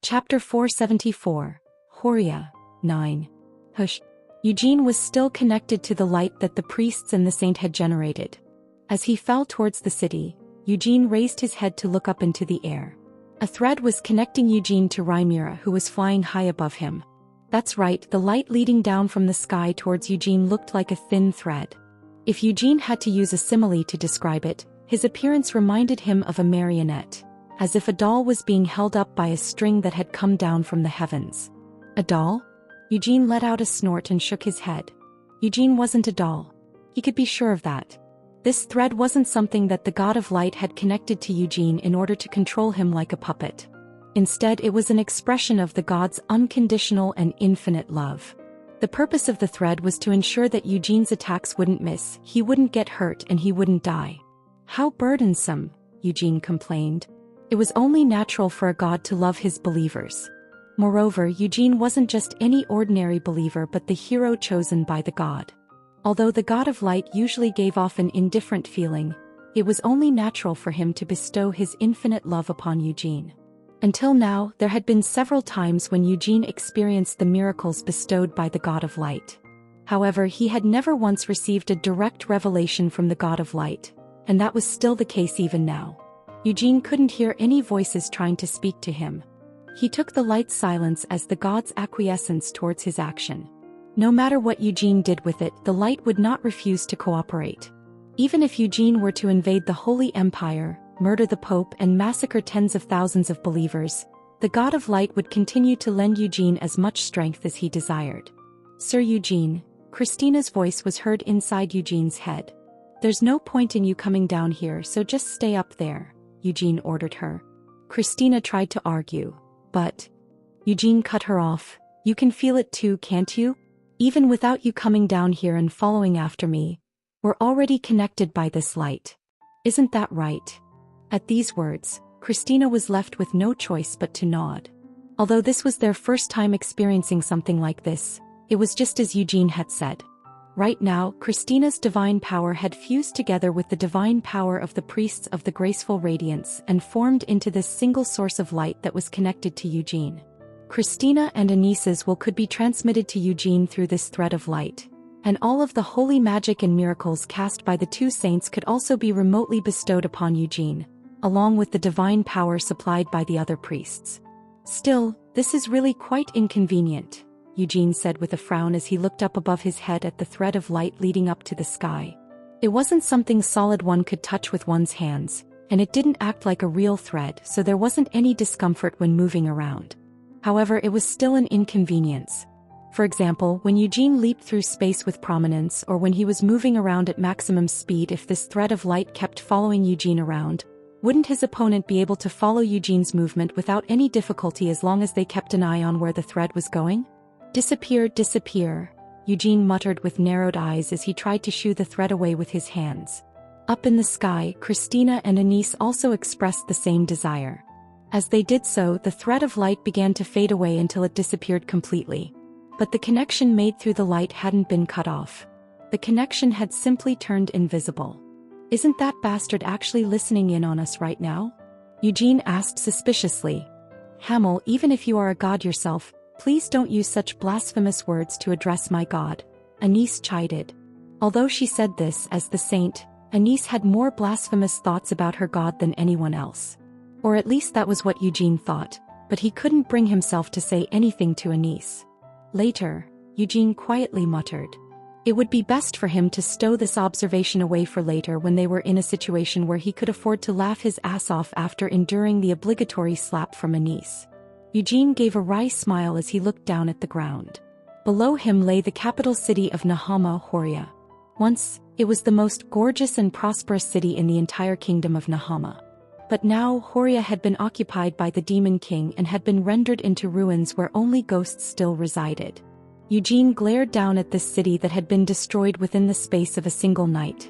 Chapter 474. Horia. 9. Hush. Eugene was still connected to the light that the priests and the saint had generated. As he fell towards the city, Eugene raised his head to look up into the air. A thread was connecting Eugene to Rhaenyra, who was flying high above him. That's right, the light leading down from the sky towards Eugene looked like a thin thread. If Eugene had to use a simile to describe it, his appearance reminded him of a marionette, as if a doll was being held up by a string that had come down from the heavens. A doll? Eugene let out a snort and shook his head. Eugene wasn't a doll. He could be sure of that. This thread wasn't something that the god of light had connected to Eugene in order to control him like a puppet. Instead, it was an expression of the god's unconditional and infinite love. The purpose of the thread was to ensure that Eugene's attacks wouldn't miss, he wouldn't get hurt, and he wouldn't die. How burdensome, Eugene complained. It was only natural for a god to love his believers. Moreover, Eugene wasn't just any ordinary believer but the hero chosen by the god. Although the god of light usually gave off an indifferent feeling, it was only natural for him to bestow his infinite love upon Eugene. Until now, there had been several times when Eugene experienced the miracles bestowed by the god of light. However, he had never once received a direct revelation from the god of light, and that was still the case even now. Eugene couldn't hear any voices trying to speak to him. He took the light's silence as the god's acquiescence towards his action. No matter what Eugene did with it, the light would not refuse to cooperate. Even if Eugene were to invade the Holy Empire, murder the Pope, and massacre tens of thousands of believers, the god of light would continue to lend Eugene as much strength as he desired. Sir Eugene, Christina's voice was heard inside Eugene's head. There's no point in you coming down here, so just stay up there, Eugene ordered her. Christina tried to argue, but Eugene cut her off. You can feel it too, can't you? Even without you coming down here and following after me, we're already connected by this light. Isn't that right? At these words, Christina was left with no choice but to nod. Although this was their first time experiencing something like this, it was just as Eugene had said. Right now, Christina's divine power had fused together with the divine power of the priests of the graceful radiance and formed into this single source of light that was connected to Eugene. Christina and Anis's will could be transmitted to Eugene through this thread of light, and all of the holy magic and miracles cast by the two saints could also be remotely bestowed upon Eugene, along with the divine power supplied by the other priests. Still, this is really quite inconvenient, Eugene said with a frown as he looked up above his head at the thread of light leading up to the sky. It wasn't something solid one could touch with one's hands, and it didn't act like a real thread, so there wasn't any discomfort when moving around. However, it was still an inconvenience. For example, when Eugene leaped through space with prominence, or when he was moving around at maximum speed, if this thread of light kept following Eugene around, wouldn't his opponent be able to follow Eugene's movement without any difficulty as long as they kept an eye on where the thread was going? Disappear, disappear, Eugene muttered with narrowed eyes as he tried to shoo the thread away with his hands. Up in the sky, Christina and Anis also expressed the same desire. As they did so, the thread of light began to fade away until it disappeared completely. But the connection made through the light hadn't been cut off. The connection had simply turned invisible. Isn't that bastard actually listening in on us right now? Eugene asked suspiciously. Hamel, even if you are a god yourself, please don't use such blasphemous words to address my god, Anis chided. Although she said this as the saint, Anis had more blasphemous thoughts about her god than anyone else. Or at least that was what Eugene thought, but he couldn't bring himself to say anything to Anis. Later, Eugene quietly muttered. It would be best for him to stow this observation away for later when they were in a situation where he could afford to laugh his ass off after enduring the obligatory slap from Anis. Eugene gave a wry smile as he looked down at the ground. Below him lay the capital city of Nahama, Horia. Once, it was the most gorgeous and prosperous city in the entire kingdom of Nahama. But now Horia had been occupied by the Demon King and had been rendered into ruins where only ghosts still resided. Eugene glared down at this city that had been destroyed within the space of a single night.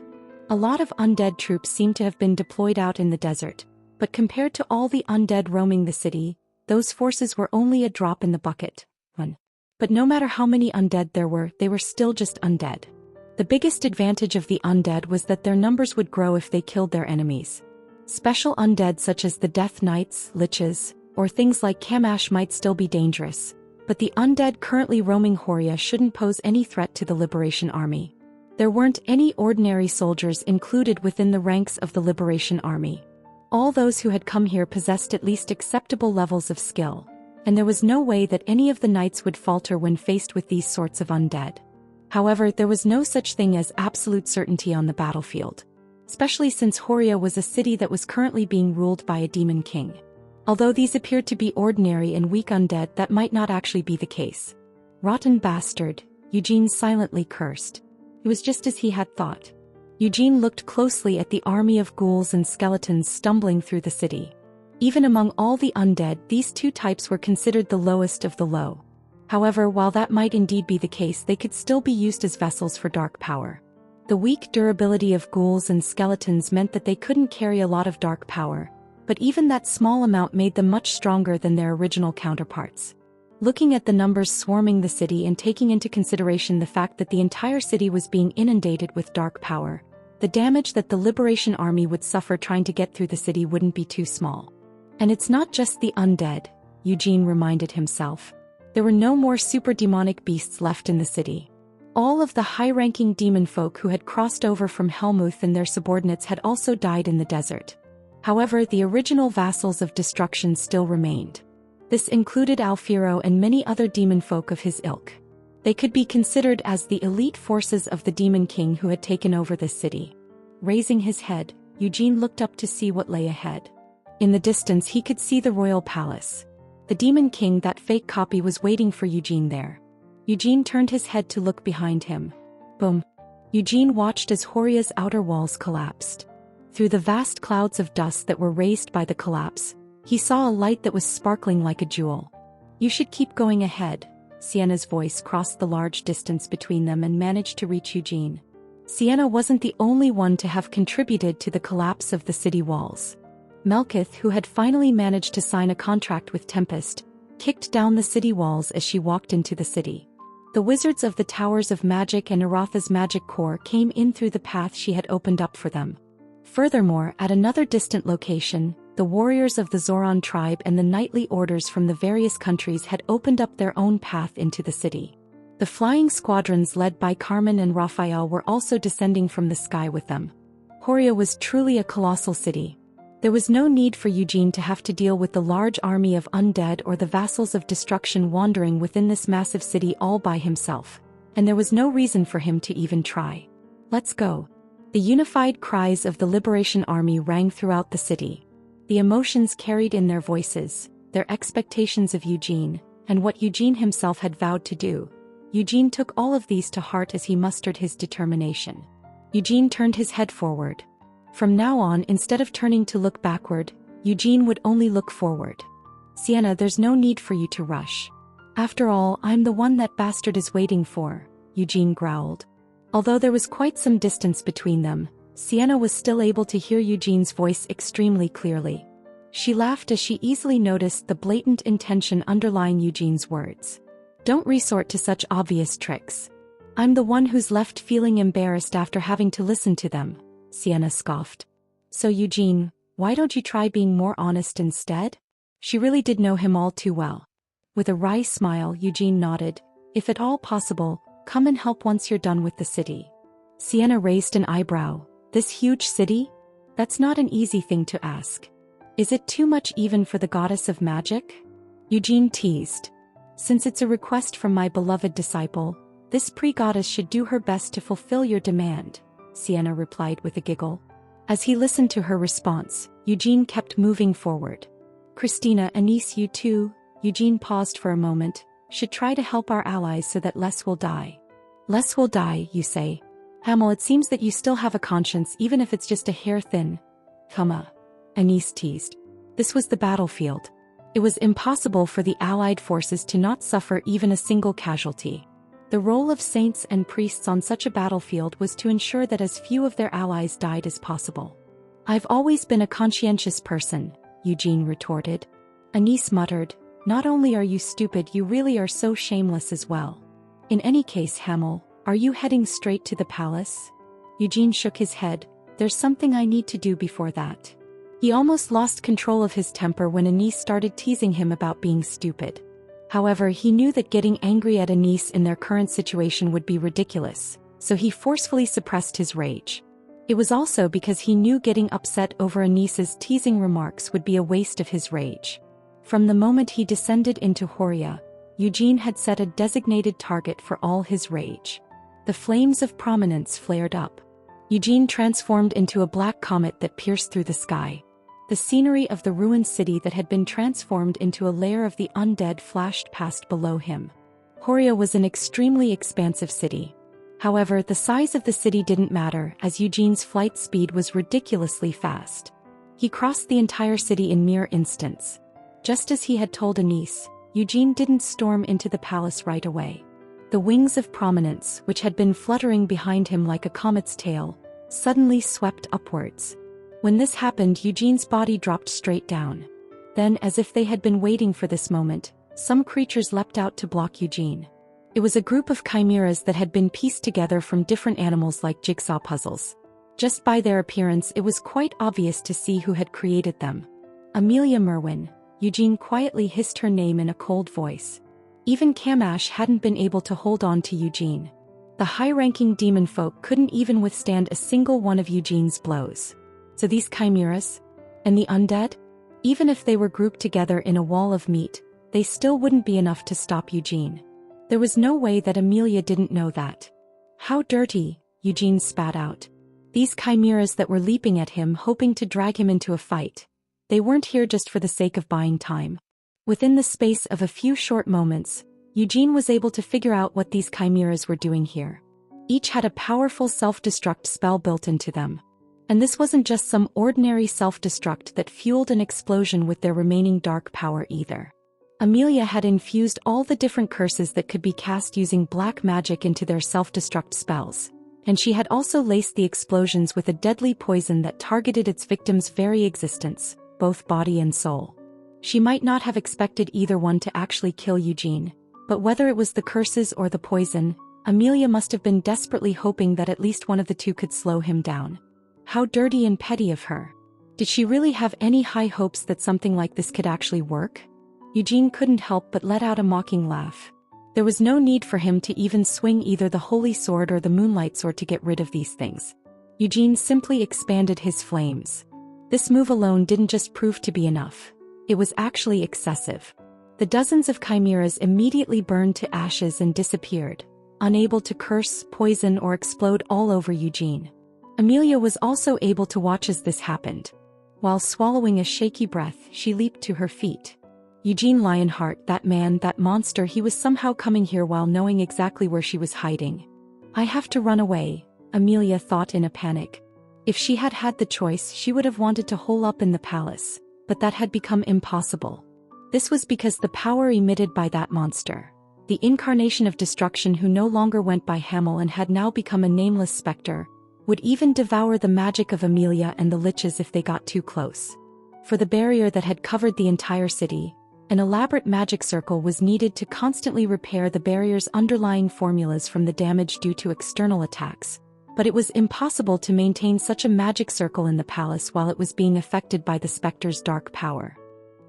A lot of undead troops seemed to have been deployed out in the desert, but compared to all the undead roaming the city, those forces were only a drop in the bucket. But no matter how many undead there were, they were still just undead. The biggest advantage of the undead was that their numbers would grow if they killed their enemies. Special undead such as the Death Knights, Liches, or things like Kamash might still be dangerous, but the undead currently roaming Horia shouldn't pose any threat to the Liberation Army. There weren't any ordinary soldiers included within the ranks of the Liberation Army. All those who had come here possessed at least acceptable levels of skill, and there was no way that any of the knights would falter when faced with these sorts of undead. However, there was no such thing as absolute certainty on the battlefield, especially since Horia was a city that was currently being ruled by a demon king. Although these appeared to be ordinary and weak undead, that might not actually be the case. Rotten bastard, Eugene silently cursed. It was just as he had thought. Eugene looked closely at the army of ghouls and skeletons stumbling through the city. Even among all the undead, these two types were considered the lowest of the low. However, while that might indeed be the case, they could still be used as vessels for dark power. The weak durability of ghouls and skeletons meant that they couldn't carry a lot of dark power, but even that small amount made them much stronger than their original counterparts. Looking at the numbers swarming the city and taking into consideration the fact that the entire city was being inundated with dark power, the damage that the Liberation Army would suffer trying to get through the city wouldn't be too small. And it's not just the undead, Eugene reminded himself. There were no more super demonic beasts left in the city. All of the high-ranking demon folk who had crossed over from Helmuth and their subordinates had also died in the desert. However, the original vassals of destruction still remained. This included Alfiro and many other demon folk of his ilk. They could be considered as the elite forces of the demon king who had taken over this city. Raising his head, Eugene looked up to see what lay ahead. In the distance he could see the royal palace. The demon king, that fake copy, was waiting for Eugene there. Eugene turned his head to look behind him. Boom! Eugene watched as Horia's outer walls collapsed. Through the vast clouds of dust that were raised by the collapse, he saw a light that was sparkling like a jewel. You should keep going ahead. Sienna's voice crossed the large distance between them and managed to reach Eugene. Sienna wasn't the only one to have contributed to the collapse of the city walls. Melkith, who had finally managed to sign a contract with Tempest, kicked down the city walls as she walked into the city. The wizards of the Towers of Magic and Aratha's Magic Corps came in through the path she had opened up for them. Furthermore, at another distant location, the warriors of the Zoran tribe and the knightly orders from the various countries had opened up their own path into the city. The flying squadrons led by Carmen and Raphael were also descending from the sky with them. Horia was truly a colossal city. There was no need for Eugene to have to deal with the large army of undead or the vassals of destruction wandering within this massive city all by himself, and there was no reason for him to even try. Let's go. The unified cries of the Liberation Army rang throughout the city. The emotions carried in their voices, their expectations of Eugene, and what Eugene himself had vowed to do. Eugene took all of these to heart as he mustered his determination. Eugene turned his head forward. From now on, instead of turning to look backward, Eugene would only look forward. Sienna, there's no need for you to rush. After all, I'm the one that bastard is waiting for, Eugene growled. Although there was quite some distance between them, Sienna was still able to hear Eugene's voice extremely clearly. She laughed as she easily noticed the blatant intention underlying Eugene's words. Don't resort to such obvious tricks. I'm the one who's left feeling embarrassed after having to listen to them, Sienna scoffed. So Eugene, why don't you try being more honest instead? She really did know him all too well. With a wry smile, Eugene nodded. If at all possible, come and help once you're done with the city. Sienna raised an eyebrow. This huge city? That's not an easy thing to ask. Is it too much even for the goddess of magic? Eugene teased. Since it's a request from my beloved disciple, this pre-goddess should do her best to fulfill your demand, Sienna replied with a giggle. As he listened to her response, Eugene kept moving forward. Christina, Anise, you too, Eugene paused for a moment, should try to help our allies so that less will die. Less will die, you say? Hamel, it seems that you still have a conscience even if it's just a hair thin. Anise teased. This was the battlefield. It was impossible for the allied forces to not suffer even a single casualty. The role of saints and priests on such a battlefield was to ensure that as few of their allies died as possible. I've always been a conscientious person, Eugene retorted. Anise muttered, not only are you stupid, you really are so shameless as well. In any case, Hamel, are you heading straight to the palace? Eugene shook his head. There's something I need to do before that. He almost lost control of his temper when Anise started teasing him about being stupid. However, he knew that getting angry at Anise in their current situation would be ridiculous, so he forcefully suppressed his rage. It was also because he knew getting upset over Anise's teasing remarks would be a waste of his rage. From the moment he descended into Horia, Eugene had set a designated target for all his rage. The flames of prominence flared up. Eugene transformed into a black comet that pierced through the sky. The scenery of the ruined city that had been transformed into a lair of the undead flashed past below him. Horia was an extremely expansive city. However, the size of the city didn't matter, as Eugene's flight speed was ridiculously fast. He crossed the entire city in mere instants. Just as he had told Anise, Eugene didn't storm into the palace right away. The wings of prominence, which had been fluttering behind him like a comet's tail, suddenly swept upwards. When this happened, Eugene's body dropped straight down. Then, as if they had been waiting for this moment, some creatures leapt out to block Eugene. It was a group of chimeras that had been pieced together from different animals like jigsaw puzzles. Just by their appearance, it was quite obvious to see who had created them. Amelia Merwin. Eugene quietly hissed her name in a cold voice. Even Kamash hadn't been able to hold on to Eugene. The high-ranking demon folk couldn't even withstand a single one of Eugene's blows. So these chimeras? And the undead? Even if they were grouped together in a wall of meat, they still wouldn't be enough to stop Eugene. There was no way that Amelia didn't know that. How dirty, Eugene spat out. These chimeras that were leaping at him, hoping to drag him into a fight. They weren't here just for the sake of buying time. Within the space of a few short moments, Eugene was able to figure out what these chimeras were doing here. Each had a powerful self-destruct spell built into them. And this wasn't just some ordinary self-destruct that fueled an explosion with their remaining dark power either. Amelia had infused all the different curses that could be cast using black magic into their self-destruct spells, and she had also laced the explosions with a deadly poison that targeted its victim's very existence, both body and soul. She might not have expected either one to actually kill Eugene, but whether it was the curses or the poison, Amelia must have been desperately hoping that at least one of the two could slow him down. How dirty and petty of her. Did she really have any high hopes that something like this could actually work? Eugene couldn't help but let out a mocking laugh. There was no need for him to even swing either the holy sword or the moonlight sword to get rid of these things. Eugene simply expanded his flames. This move alone didn't just prove to be enough. It was actually excessive. The dozens of chimeras immediately burned to ashes and disappeared, unable to curse, poison, or explode all over Eugene. Amelia was also able to watch as this happened. While swallowing a shaky breath, she leaped to her feet. Eugene Lionheart, that man, that monster, he was somehow coming here while knowing exactly where she was hiding. I have to run away, Amelia thought in a panic. If she had had the choice, she would have wanted to hole up in the palace, but that had become impossible. This was because the power emitted by that monster, the incarnation of destruction who no longer went by Hamel and had now become a nameless specter, would even devour the magic of Amelia and the liches if they got too close. For the barrier that had covered the entire city, an elaborate magic circle was needed to constantly repair the barrier's underlying formulas from the damage due to external attacks, but it was impossible to maintain such a magic circle in the palace while it was being affected by the specter's dark power.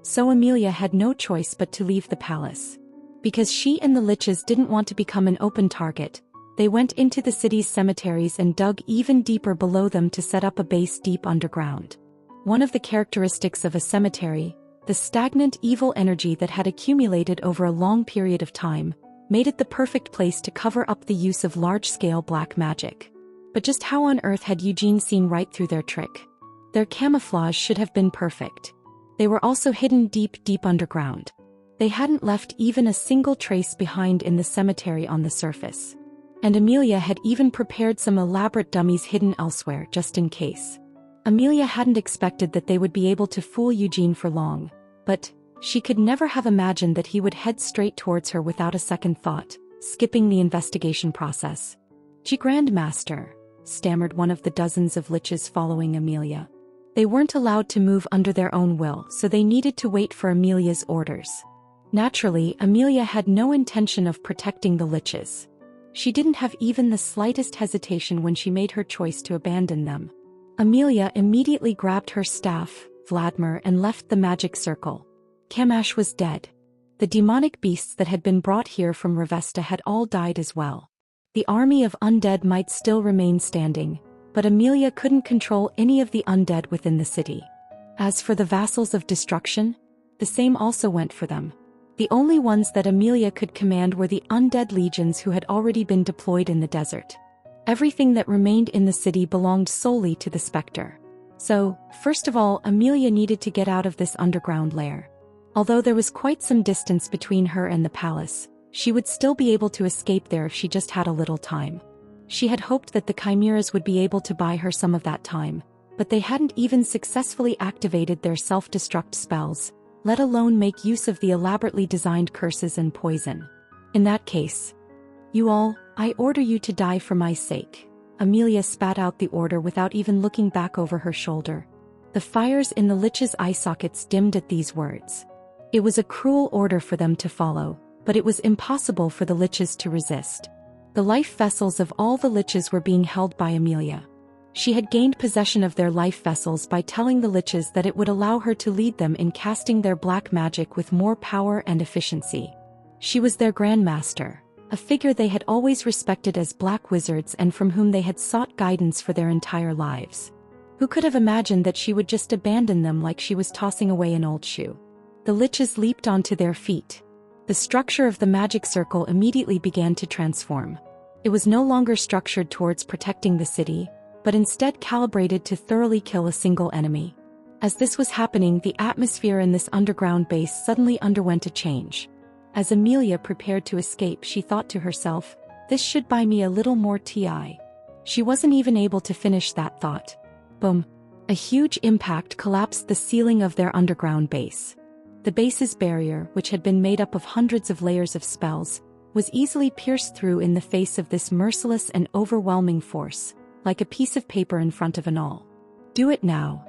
So Amelia had no choice but to leave the palace. Because she and the liches didn't want to become an open target, they went into the city's cemeteries and dug even deeper below them to set up a base deep underground. One of the characteristics of a cemetery, the stagnant evil energy that had accumulated over a long period of time, made it the perfect place to cover up the use of large-scale black magic. But just how on earth had Eugene seen right through their trick? Their camouflage should have been perfect. They were also hidden deep, deep underground. They hadn't left even a single trace behind in the cemetery on the surface. And Amelia had even prepared some elaborate dummies hidden elsewhere just in case. Amelia hadn't expected that they would be able to fool Eugene for long, but she could never have imagined that he would head straight towards her without a second thought, skipping the investigation process. Grandmaster, stammered one of the dozens of liches following Amelia. They weren't allowed to move under their own will, so they needed to wait for Amelia's orders. Naturally, Amelia had no intention of protecting the liches. She didn't have even the slightest hesitation when she made her choice to abandon them. Amelia immediately grabbed her staff, Vladimir and left the magic circle. Kamash was dead. The demonic beasts that had been brought here from Ravesta had all died as well. The army of undead might still remain standing, but Amelia couldn't control any of the undead within the city. As for the vassals of destruction, the same also went for them. The only ones that Amelia could command were the undead legions who had already been deployed in the desert. Everything that remained in the city belonged solely to the Spectre. So, first of all, Amelia needed to get out of this underground lair. Although there was quite some distance between her and the palace, she would still be able to escape there if she just had a little time. She had hoped that the chimeras would be able to buy her some of that time, but they hadn't even successfully activated their self-destruct spells, let alone make use of the elaborately designed curses and poison. In that case, "You all, I order you to die for my sake." Amelia spat out the order without even looking back over her shoulder. The fires in the lich's eye sockets dimmed at these words. It was a cruel order for them to follow, but it was impossible for the liches to resist. The life vessels of all the liches were being held by Amelia. She had gained possession of their life vessels by telling the liches that it would allow her to lead them in casting their black magic with more power and efficiency. She was their grandmaster, a figure they had always respected as black wizards and from whom they had sought guidance for their entire lives. Who could have imagined that she would just abandon them like she was tossing away an old shoe? The liches leaped onto their feet. The structure of the magic circle immediately began to transform. It was no longer structured towards protecting the city, but instead calibrated to thoroughly kill a single enemy. As this was happening, the atmosphere in this underground base suddenly underwent a change. As Amelia prepared to escape, she thought to herself, "This should buy me a little more TI." She wasn't even able to finish that thought. Boom! A huge impact collapsed the ceiling of their underground base. The base's barrier, which had been made up of hundreds of layers of spells, was easily pierced through in the face of this merciless and overwhelming force, like a piece of paper in front of an awl. "Do it now!"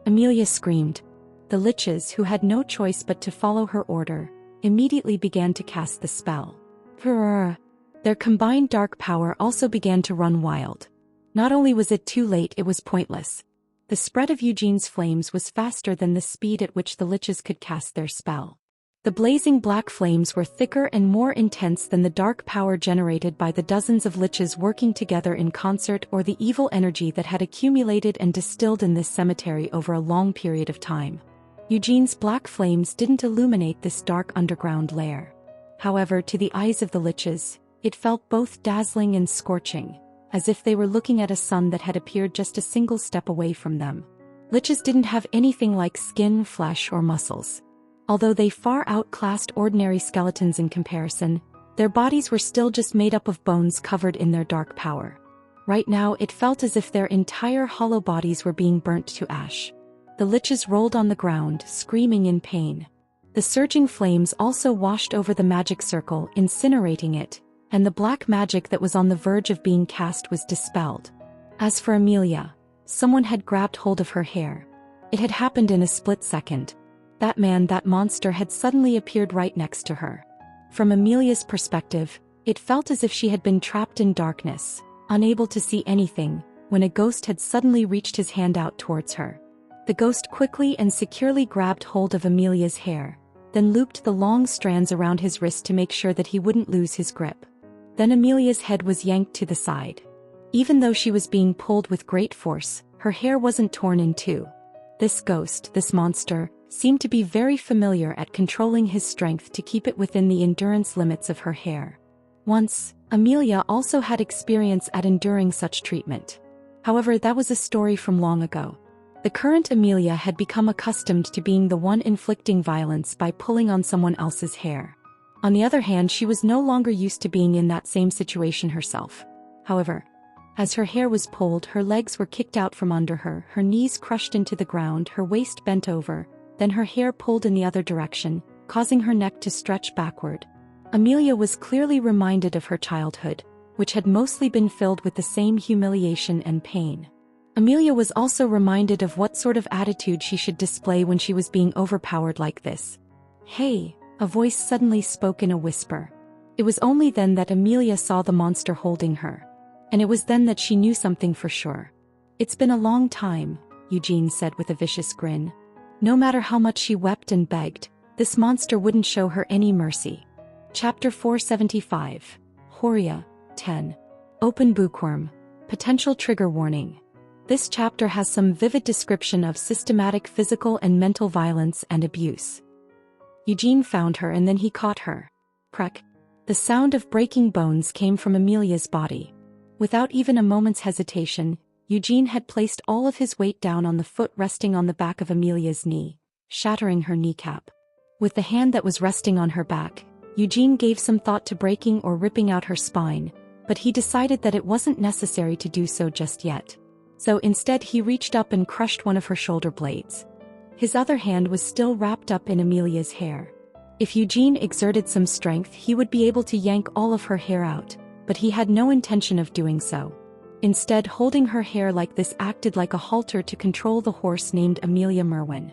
Amelia screamed. The liches, who had no choice but to follow her order, immediately began to cast the spell. Their combined dark power also began to run wild. Not only was it too late, it was pointless. The spread of Eugene's flames was faster than the speed at which the liches could cast their spell. The blazing black flames were thicker and more intense than the dark power generated by the dozens of liches working together in concert or the evil energy that had accumulated and distilled in this cemetery over a long period of time. Eugene's black flames didn't illuminate this dark underground lair. However, to the eyes of the liches, it felt both dazzling and scorching, as if they were looking at a sun that had appeared just a single step away from them. Liches didn't have anything like skin, flesh, or muscles. Although they far outclassed ordinary skeletons in comparison, their bodies were still just made up of bones covered in their dark power. Right now it felt as if their entire hollow bodies were being burnt to ash. The liches rolled on the ground, screaming in pain. The surging flames also washed over the magic circle, incinerating it, and the black magic that was on the verge of being cast was dispelled. As for Amelia, someone had grabbed hold of her hair. It had happened in a split second. That man, that monster, had suddenly appeared right next to her. From Amelia's perspective, it felt as if she had been trapped in darkness, unable to see anything, when a ghost had suddenly reached his hand out towards her. The ghost quickly and securely grabbed hold of Amelia's hair, then looped the long strands around his wrist to make sure that he wouldn't lose his grip. Then Amelia's head was yanked to the side. Even though she was being pulled with great force, her hair wasn't torn in two. This ghost, this monster, seemed to be very familiar at controlling his strength to keep it within the endurance limits of her hair. Once, Amelia also had experience at enduring such treatment. However, that was a story from long ago. The current Amelia had become accustomed to being the one inflicting violence by pulling on someone else's hair. On the other hand, she was no longer used to being in that same situation herself. However, as her hair was pulled, her legs were kicked out from under her, her knees crushed into the ground, her waist bent over, then her hair pulled in the other direction, causing her neck to stretch backward. Amelia was clearly reminded of her childhood, which had mostly been filled with the same humiliation and pain. Amelia was also reminded of what sort of attitude she should display when she was being overpowered like this. "Hey," a voice suddenly spoke in a whisper. It was only then that Amelia saw the monster holding her. And it was then that she knew something for sure. "It's been a long time," Eugene said with a vicious grin. No matter how much she wept and begged, this monster wouldn't show her any mercy. Chapter 475. Horia, 10. Open bookworm. Potential trigger warning. This chapter has some vivid description of systematic physical and mental violence and abuse. Eugene found her and then he caught her. Crack. The sound of breaking bones came from Amelia's body. Without even a moment's hesitation, Eugene had placed all of his weight down on the foot resting on the back of Amelia's knee, shattering her kneecap. With the hand that was resting on her back, Eugene gave some thought to breaking or ripping out her spine, but he decided that it wasn't necessary to do so just yet. So instead he reached up and crushed one of her shoulder blades. His other hand was still wrapped up in Amelia's hair. If Eugene exerted some strength, he would be able to yank all of her hair out, but he had no intention of doing so. Instead, holding her hair like this acted like a halter to control the horse named Amelia Merwin.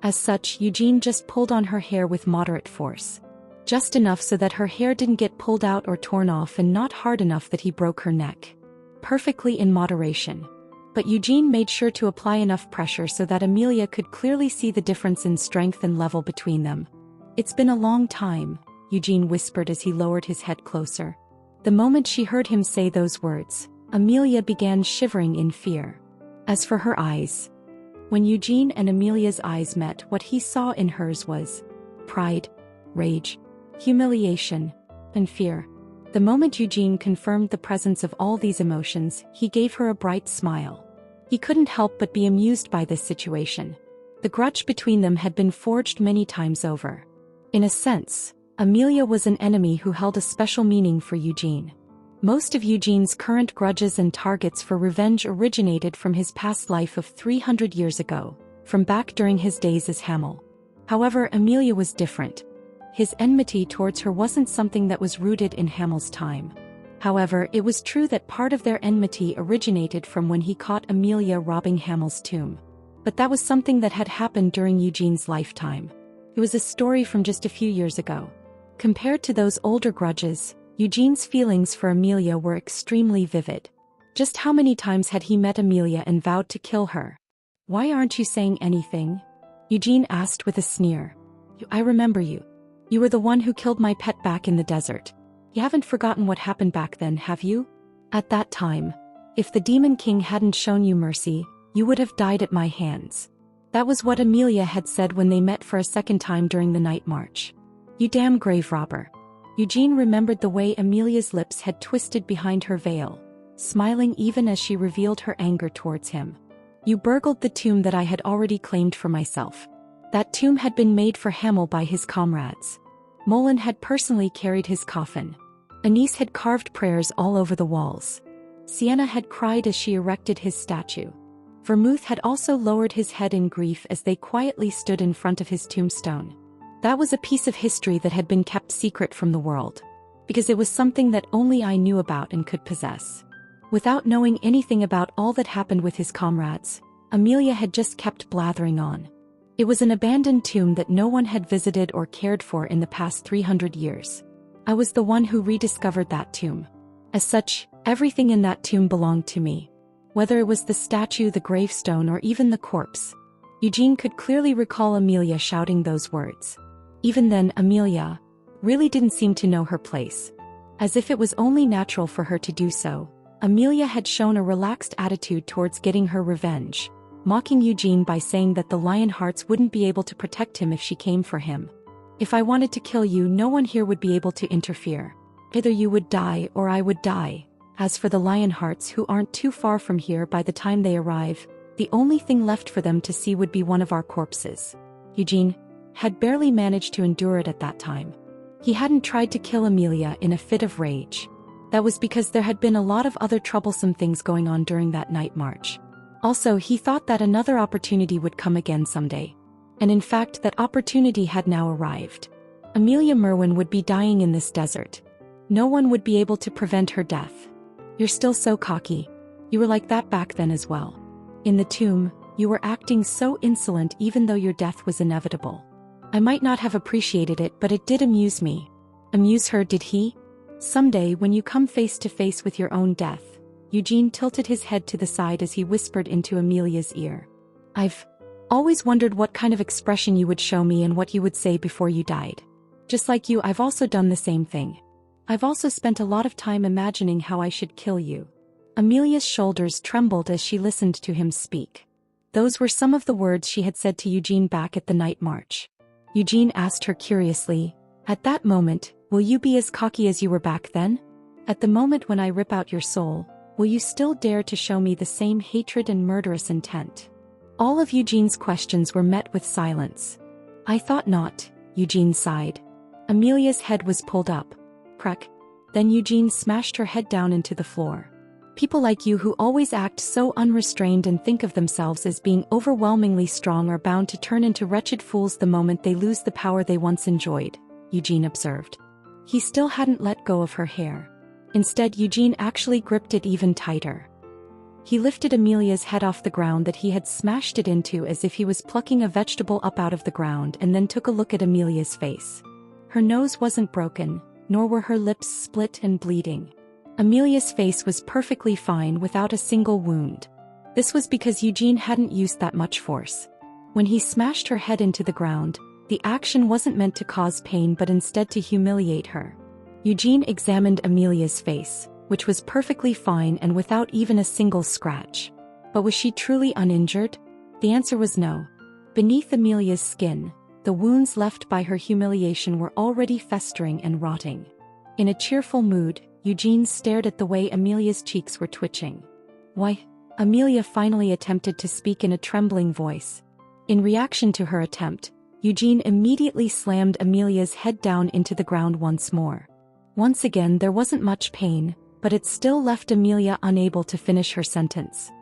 As such, Eugene just pulled on her hair with moderate force. Just enough so that her hair didn't get pulled out or torn off, and not hard enough that he broke her neck. Perfectly in moderation. But Eugene made sure to apply enough pressure so that Amelia could clearly see the difference in strength and level between them. "It's been a long time," Eugene whispered as he lowered his head closer. The moment she heard him say those words, Amelia began shivering in fear. As for her eyes, when Eugene and Amelia's eyes met, what he saw in hers was pride, rage, humiliation, and fear. The moment Eugene confirmed the presence of all these emotions, he gave her a bright smile. He couldn't help but be amused by this situation. The grudge between them had been forged many times over. In a sense, Amelia was an enemy who held a special meaning for Eugene. Most of Eugene's current grudges and targets for revenge originated from his past life of 300 years ago, from back during his days as Hamel. However, Amelia was different. His enmity towards her wasn't something that was rooted in Hamel's time. However, it was true that part of their enmity originated from when he caught Amelia robbing Hamel's tomb. But that was something that had happened during Eugene's lifetime. It was a story from just a few years ago. Compared to those older grudges, Eugene's feelings for Amelia were extremely vivid. Just how many times had he met Amelia and vowed to kill her? "Why aren't you saying anything?" Eugene asked with a sneer. "I remember you. You were the one who killed my pet back in the desert. You haven't forgotten what happened back then, have you? At that time, if the Demon King hadn't shown you mercy, you would have died at my hands." That was what Amelia had said when they met for a second time during the night march. "You damn grave robber." Eugene remembered the way Amelia's lips had twisted behind her veil, smiling even as she revealed her anger towards him. "You burgled the tomb that I had already claimed for myself." That tomb had been made for Hamel by his comrades. Molin had personally carried his coffin. Anise had carved prayers all over the walls. Sienna had cried as she erected his statue. Vermouth had also lowered his head in grief as they quietly stood in front of his tombstone. That was a piece of history that had been kept secret from the world, because it was something that only I knew about and could possess. Without knowing anything about all that happened with his comrades, Amelia had just kept blathering on. It was an abandoned tomb that no one had visited or cared for in the past 300 years. I was the one who rediscovered that tomb. As such, everything in that tomb belonged to me. Whether it was the statue, the gravestone, or even the corpse. Eugene could clearly recall Amelia shouting those words. Even then, Amelia really didn't seem to know her place. As if it was only natural for her to do so, Amelia had shown a relaxed attitude towards getting her revenge, mocking Eugene by saying that the Lionhearts wouldn't be able to protect him if she came for him. "If I wanted to kill you, no one here would be able to interfere. Either you would die or I would die. As for the Lionhearts, who aren't too far from here, by the time they arrive, the only thing left for them to see would be one of our corpses." Eugene had barely managed to endure it at that time. He hadn't tried to kill Amelia in a fit of rage. That was because there had been a lot of other troublesome things going on during that night march. Also, he thought that another opportunity would come again someday. And in fact, that opportunity had now arrived. Amelia Merwin would be dying in this desert. No one would be able to prevent her death. "You're still so cocky. You were like that back then as well. In the tomb, you were acting so insolent even though your death was inevitable. I might not have appreciated it, but it did amuse me." Amuse her, did he? "Someday, when you come face to face with your own death." Eugene tilted his head to the side as he whispered into Amelia's ear. Always wondered what kind of expression you would show me and what you would say before you died. Just like you, I've also done the same thing. I've also spent a lot of time imagining how I should kill you." Amelia's shoulders trembled as she listened to him speak. Those were some of the words she had said to Eugene back at the night march. Eugene asked her curiously, "At that moment, will you be as cocky as you were back then? At the moment when I rip out your soul, will you still dare to show me the same hatred and murderous intent?" All of Eugene's questions were met with silence. "I thought not," Eugene sighed. Amelia's head was pulled up. Crack. Then Eugene smashed her head down into the floor. "People like you who always act so unrestrained and think of themselves as being overwhelmingly strong are bound to turn into wretched fools the moment they lose the power they once enjoyed," Eugene observed. He still hadn't let go of her hair. Instead, Eugene actually gripped it even tighter. He lifted Amelia's head off the ground that he had smashed it into as if he was plucking a vegetable up out of the ground, and then took a look at Amelia's face. Her nose wasn't broken, nor were her lips split and bleeding. Amelia's face was perfectly fine without a single wound. This was because Eugene hadn't used that much force. When he smashed her head into the ground, the action wasn't meant to cause pain but instead to humiliate her. Eugene examined Amelia's face, which was perfectly fine and without even a single scratch. But was she truly uninjured? The answer was no. Beneath Amelia's skin, the wounds left by her humiliation were already festering and rotting. In a cheerful mood, Eugene stared at the way Amelia's cheeks were twitching. "Why?" Amelia finally attempted to speak in a trembling voice. In reaction to her attempt, Eugene immediately slammed Amelia's head down into the ground once more. Once again, there wasn't much pain, but it still left Amelia unable to finish her sentence.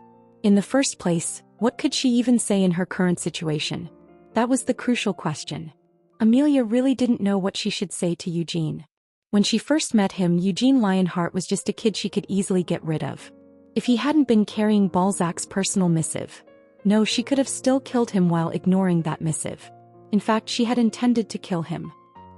In the first place, what could she even say in her current situation? That was the crucial question. Amelia really didn't know what she should say to Eugene. When she first met him, Eugene Lionheart was just a kid she could easily get rid of. If he hadn't been carrying Balzac's personal missive. No, she could have still killed him while ignoring that missive. In fact, she had intended to kill him.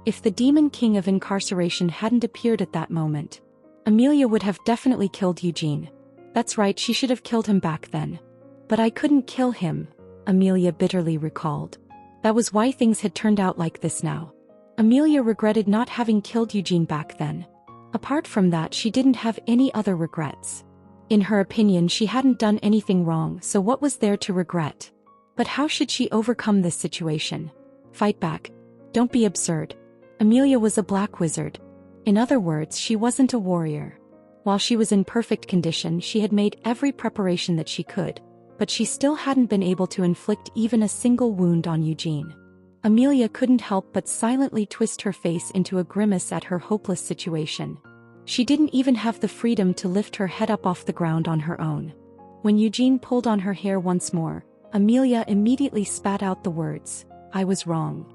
If the Demon King of Incarceration hadn't appeared at that moment, Amelia would have definitely killed Eugene. That's right, she should have killed him back then. But I couldn't kill him, Amelia bitterly recalled. That was why things had turned out like this now. Amelia regretted not having killed Eugene back then. Apart from that, she didn't have any other regrets. In her opinion, she hadn't done anything wrong, so what was there to regret? But how should she overcome this situation? Fight back. Don't be absurd. Amelia was a black wizard. In other words, she wasn't a warrior. While she was in perfect condition, she had made every preparation that she could, but she still hadn't been able to inflict even a single wound on Eugene. Amelia couldn't help but silently twist her face into a grimace at her hopeless situation. She didn't even have the freedom to lift her head up off the ground on her own. When Eugene pulled on her hair once more, Amelia immediately spat out the words, "I was wrong."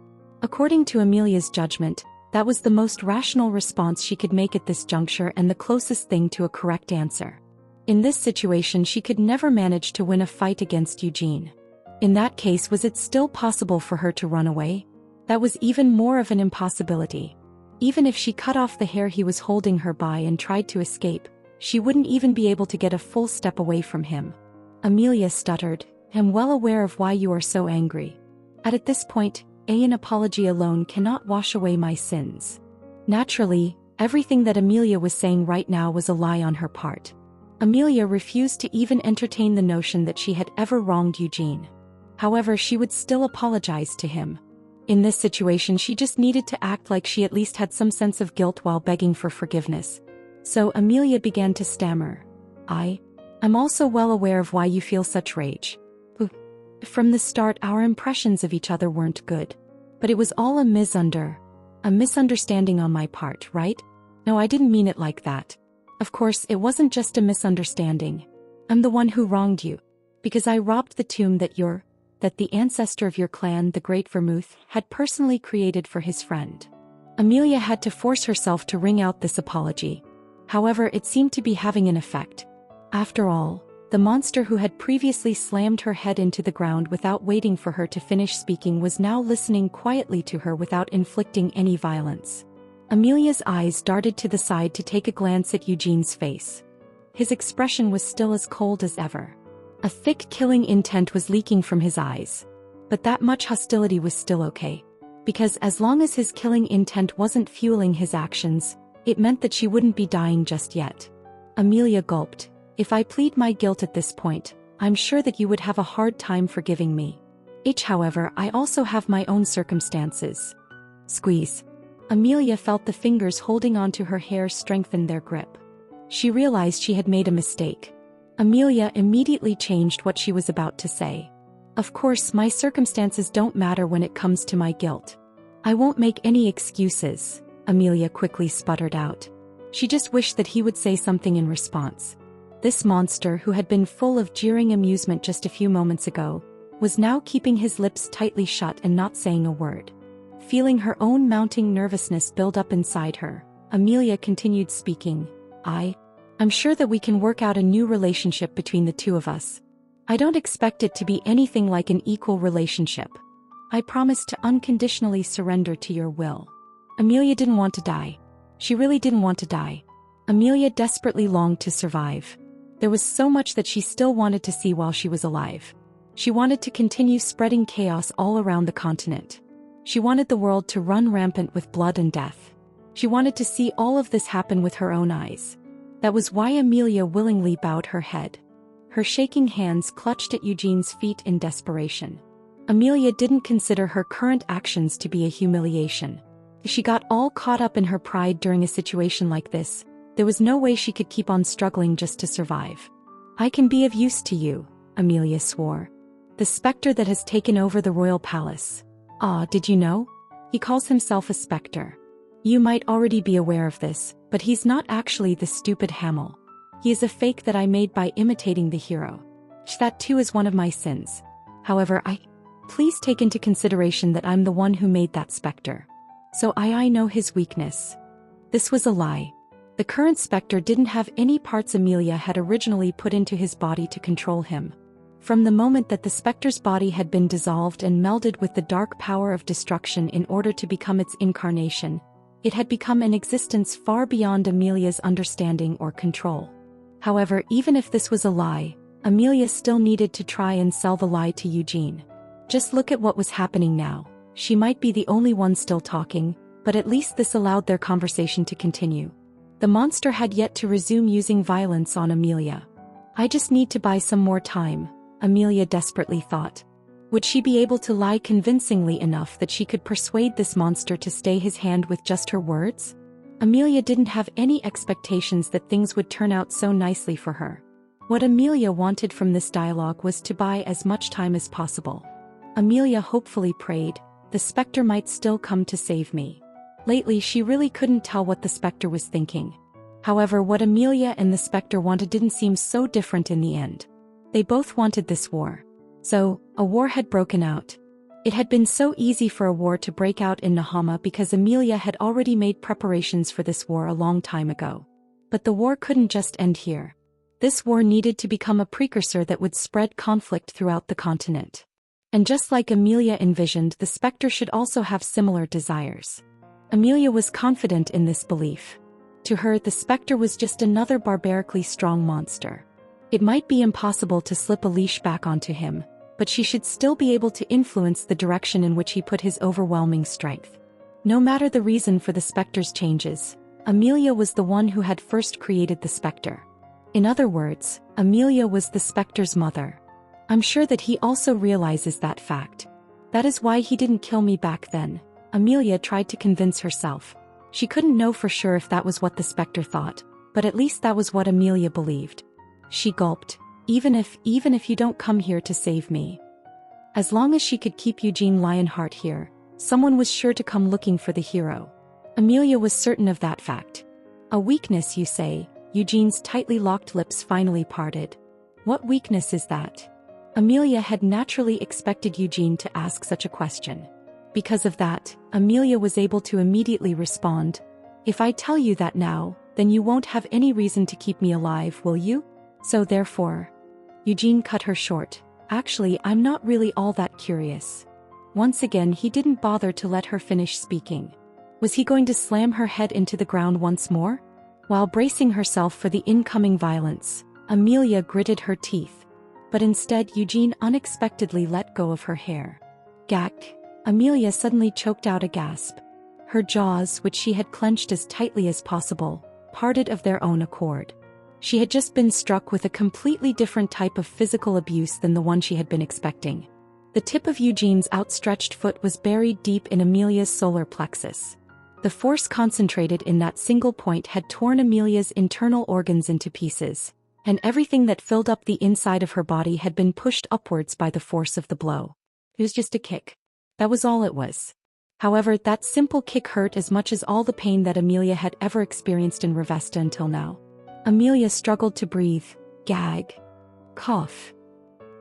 According to Amelia's judgment, that was the most rational response she could make at this juncture and the closest thing to a correct answer. In this situation, she could never manage to win a fight against Eugene. In that case, was it still possible for her to run away? That was even more of an impossibility. Even if she cut off the hair he was holding her by and tried to escape, she wouldn't even be able to get a full step away from him. Amelia stuttered, "I'm well aware of why you are so angry. At this point, an apology alone cannot wash away my sins." Naturally, everything that Amelia was saying right now was a lie on her part. Amelia refused to even entertain the notion that she had ever wronged Eugene. However, she would still apologize to him. In this situation, she just needed to act like she at least had some sense of guilt while begging for forgiveness. So Amelia began to stammer. I'm also well aware of why you feel such rage. From the start, our impressions of each other weren't good. But it was all a misunderstanding on my part, right? No, I didn't mean it like that. Of course, it wasn't just a misunderstanding. I'm the one who wronged you. Because I robbed the tomb that the ancestor of your clan, the Great Vermouth, had personally created for his friend. Amelia had to force herself to wring out this apology. However, it seemed to be having an effect. After all, the monster who had previously slammed her head into the ground without waiting for her to finish speaking was now listening quietly to her without inflicting any violence. Amelia's eyes darted to the side to take a glance at Eugene's face. His expression was still as cold as ever. A thick killing intent was leaking from his eyes. But that much hostility was still okay. Because as long as his killing intent wasn't fueling his actions, it meant that she wouldn't be dying just yet. Amelia gulped. If I plead my guilt at this point, I'm sure that you would have a hard time forgiving me. However, I also have my own circumstances. Squeeze. Amelia felt the fingers holding onto her hair strengthen their grip. She realized she had made a mistake. Amelia immediately changed what she was about to say. Of course, my circumstances don't matter when it comes to my guilt. I won't make any excuses, Amelia quickly sputtered out. She just wished that he would say something in response. This monster, who had been full of jeering amusement just a few moments ago, was now keeping his lips tightly shut and not saying a word. Feeling her own mounting nervousness build up inside her, Amelia continued speaking. I'm sure that we can work out a new relationship between the two of us. I don't expect it to be anything like an equal relationship. I promise to unconditionally surrender to your will. Amelia didn't want to die. She really didn't want to die. Amelia desperately longed to survive. There was so much that she still wanted to see while she was alive. She wanted to continue spreading chaos all around the continent. She wanted the world to run rampant with blood and death. She wanted to see all of this happen with her own eyes. That was why Amelia willingly bowed her head. Her shaking hands clutched at Eugene's feet in desperation. Amelia didn't consider her current actions to be a humiliation. If she got all caught up in her pride during a situation like this, there was no way she could keep on struggling just to survive. I can be of use to you, Amelia swore. The specter that has taken over the royal palace. Did you know? He calls himself a specter. You might already be aware of this, but he's not actually the stupid Hamel. He is a fake that I made by imitating the hero. That too is one of my sins. However, please take into consideration that I'm the one who made that specter. So I know his weakness. This was a lie. The current specter didn't have any parts Amelia had originally put into his body to control him. From the moment that the specter's body had been dissolved and melded with the dark power of destruction in order to become its incarnation, it had become an existence far beyond Amelia's understanding or control. However, even if this was a lie, Amelia still needed to try and sell the lie to Eugene. Just look at what was happening now. She might be the only one still talking, but at least this allowed their conversation to continue. The monster had yet to resume using violence on Amelia. I just need to buy some more time, Amelia desperately thought. Would she be able to lie convincingly enough that she could persuade this monster to stay his hand with just her words? Amelia didn't have any expectations that things would turn out so nicely for her. What Amelia wanted from this dialogue was to buy as much time as possible. Amelia hopefully prayed, the specter might still come to save me. Lately she really couldn't tell what the specter was thinking. However, what Amelia and the specter wanted didn't seem so different in the end. They both wanted this war. So, a war had broken out. It had been so easy for a war to break out in Nahama because Amelia had already made preparations for this war a long time ago. But the war couldn't just end here. This war needed to become a precursor that would spread conflict throughout the continent. And just like Amelia envisioned, the specter should also have similar desires. Amelia was confident in this belief. To her, the specter was just another barbarically strong monster. It might be impossible to slip a leash back onto him, but she should still be able to influence the direction in which he put his overwhelming strength. No matter the reason for the specter's changes, Amelia was the one who had first created the specter. In other words, Amelia was the specter's mother. I'm sure that he also realizes that fact. That is why he didn't kill me back then, Amelia tried to convince herself. She couldn't know for sure if that was what the specter thought, but at least that was what Amelia believed. She gulped. Even if you don't come here to save me. As long as she could keep Eugene Lionheart here, someone was sure to come looking for the hero. Amelia was certain of that fact. A weakness, you say? Eugene's tightly locked lips finally parted. What weakness is that? Amelia had naturally expected Eugene to ask such a question. Because of that, Amelia was able to immediately respond. If I tell you that now, then you won't have any reason to keep me alive, will you? So therefore, Eugene cut her short. Actually, I'm not really all that curious. Once again, he didn't bother to let her finish speaking. Was he going to slam her head into the ground once more? While bracing herself for the incoming violence, Amelia gritted her teeth. But instead, Eugene unexpectedly let go of her hair. Gak. Amelia suddenly choked out a gasp. Her jaws, which she had clenched as tightly as possible, parted of their own accord. She had just been struck with a completely different type of physical abuse than the one she had been expecting. The tip of Eugene's outstretched foot was buried deep in Amelia's solar plexus. The force concentrated in that single point had torn Amelia's internal organs into pieces, and everything that filled up the inside of her body had been pushed upwards by the force of the blow. It was just a kick. That was all it was. However, that simple kick hurt as much as all the pain that Amelia had ever experienced in Revesta until now. Amelia struggled to breathe, gag, cough.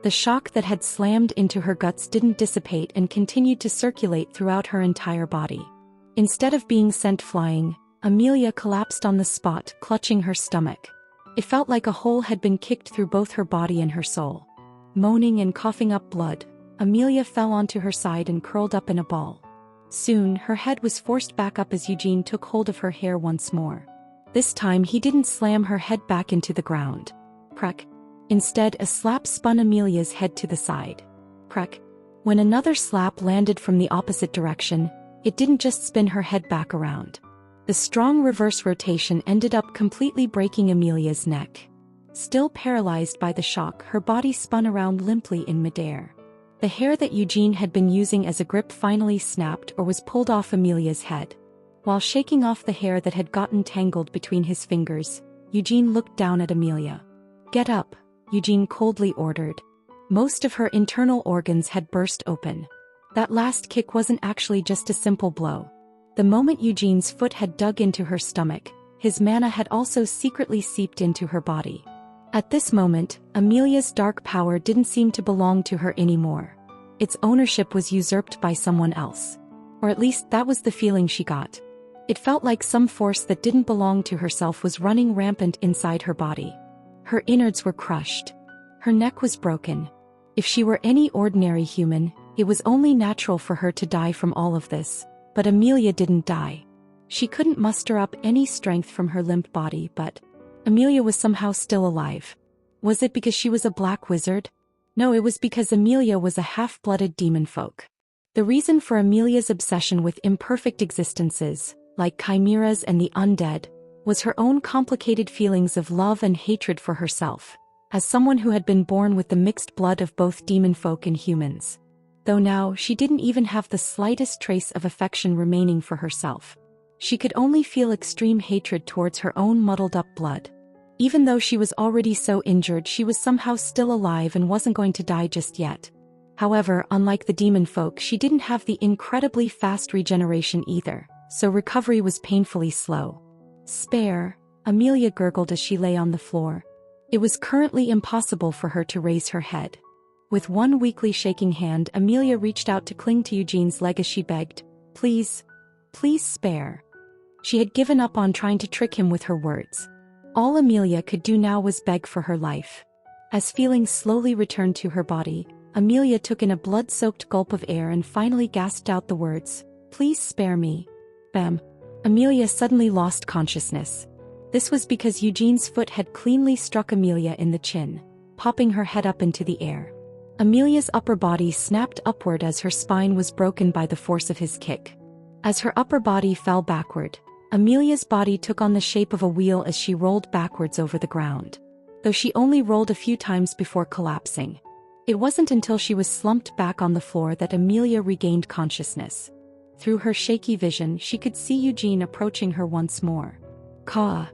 The shock that had slammed into her guts didn't dissipate and continued to circulate throughout her entire body. Instead of being sent flying, Amelia collapsed on the spot, clutching her stomach. It felt like a hole had been kicked through both her body and her soul. Moaning and coughing up blood, Amelia fell onto her side and curled up in a ball. Soon, her head was forced back up as Eugene took hold of her hair once more. This time he didn't slam her head back into the ground. Crack. Instead, a slap spun Amelia's head to the side. Crack. When another slap landed from the opposite direction, it didn't just spin her head back around. The strong reverse rotation ended up completely breaking Amelia's neck. Still paralyzed by the shock, her body spun around limply in midair. The hair that Eugene had been using as a grip finally snapped or was pulled off Amelia's head. While shaking off the hair that had gotten tangled between his fingers, Eugene looked down at Amelia. "Get up," Eugene coldly ordered. Most of her internal organs had burst open. That last kick wasn't actually just a simple blow. The moment Eugene's foot had dug into her stomach, his mana had also secretly seeped into her body. At this moment, Amelia's dark power didn't seem to belong to her anymore. Its ownership was usurped by someone else. Or at least that was the feeling she got. It felt like some force that didn't belong to herself was running rampant inside her body. Her innards were crushed. Her neck was broken. If she were any ordinary human, it was only natural for her to die from all of this, but Amelia didn't die. She couldn't muster up any strength from her limp body, but Amelia was somehow still alive. Was it because she was a black wizard? No, it was because Amelia was a half-blooded demon folk. The reason for Amelia's obsession with imperfect existences, like chimeras and the undead, was her own complicated feelings of love and hatred for herself, as someone who had been born with the mixed blood of both demon folk and humans. Though now she didn't even have the slightest trace of affection remaining for herself. She could only feel extreme hatred towards her own muddled-up blood. Even though she was already so injured, she was somehow still alive and wasn't going to die just yet. However, unlike the demon folk, she didn't have the incredibly fast regeneration either, so recovery was painfully slow. "Spare," Amelia gurgled as she lay on the floor. It was currently impossible for her to raise her head. With one weakly shaking hand, Amelia reached out to cling to Eugene's leg as she begged, "Please, please spare." She had given up on trying to trick him with her words. All Amelia could do now was beg for her life. As feelings slowly returned to her body, Amelia took in a blood-soaked gulp of air and finally gasped out the words, "Please spare me." Bam! Amelia suddenly lost consciousness. This was because Eugene's foot had cleanly struck Amelia in the chin, popping her head up into the air. Amelia's upper body snapped upward as her spine was broken by the force of his kick. As her upper body fell backward, Amelia's body took on the shape of a wheel as she rolled backwards over the ground. Though she only rolled a few times before collapsing. It wasn't until she was slumped back on the floor that Amelia regained consciousness. Through her shaky vision, she could see Eugene approaching her once more. "Caw.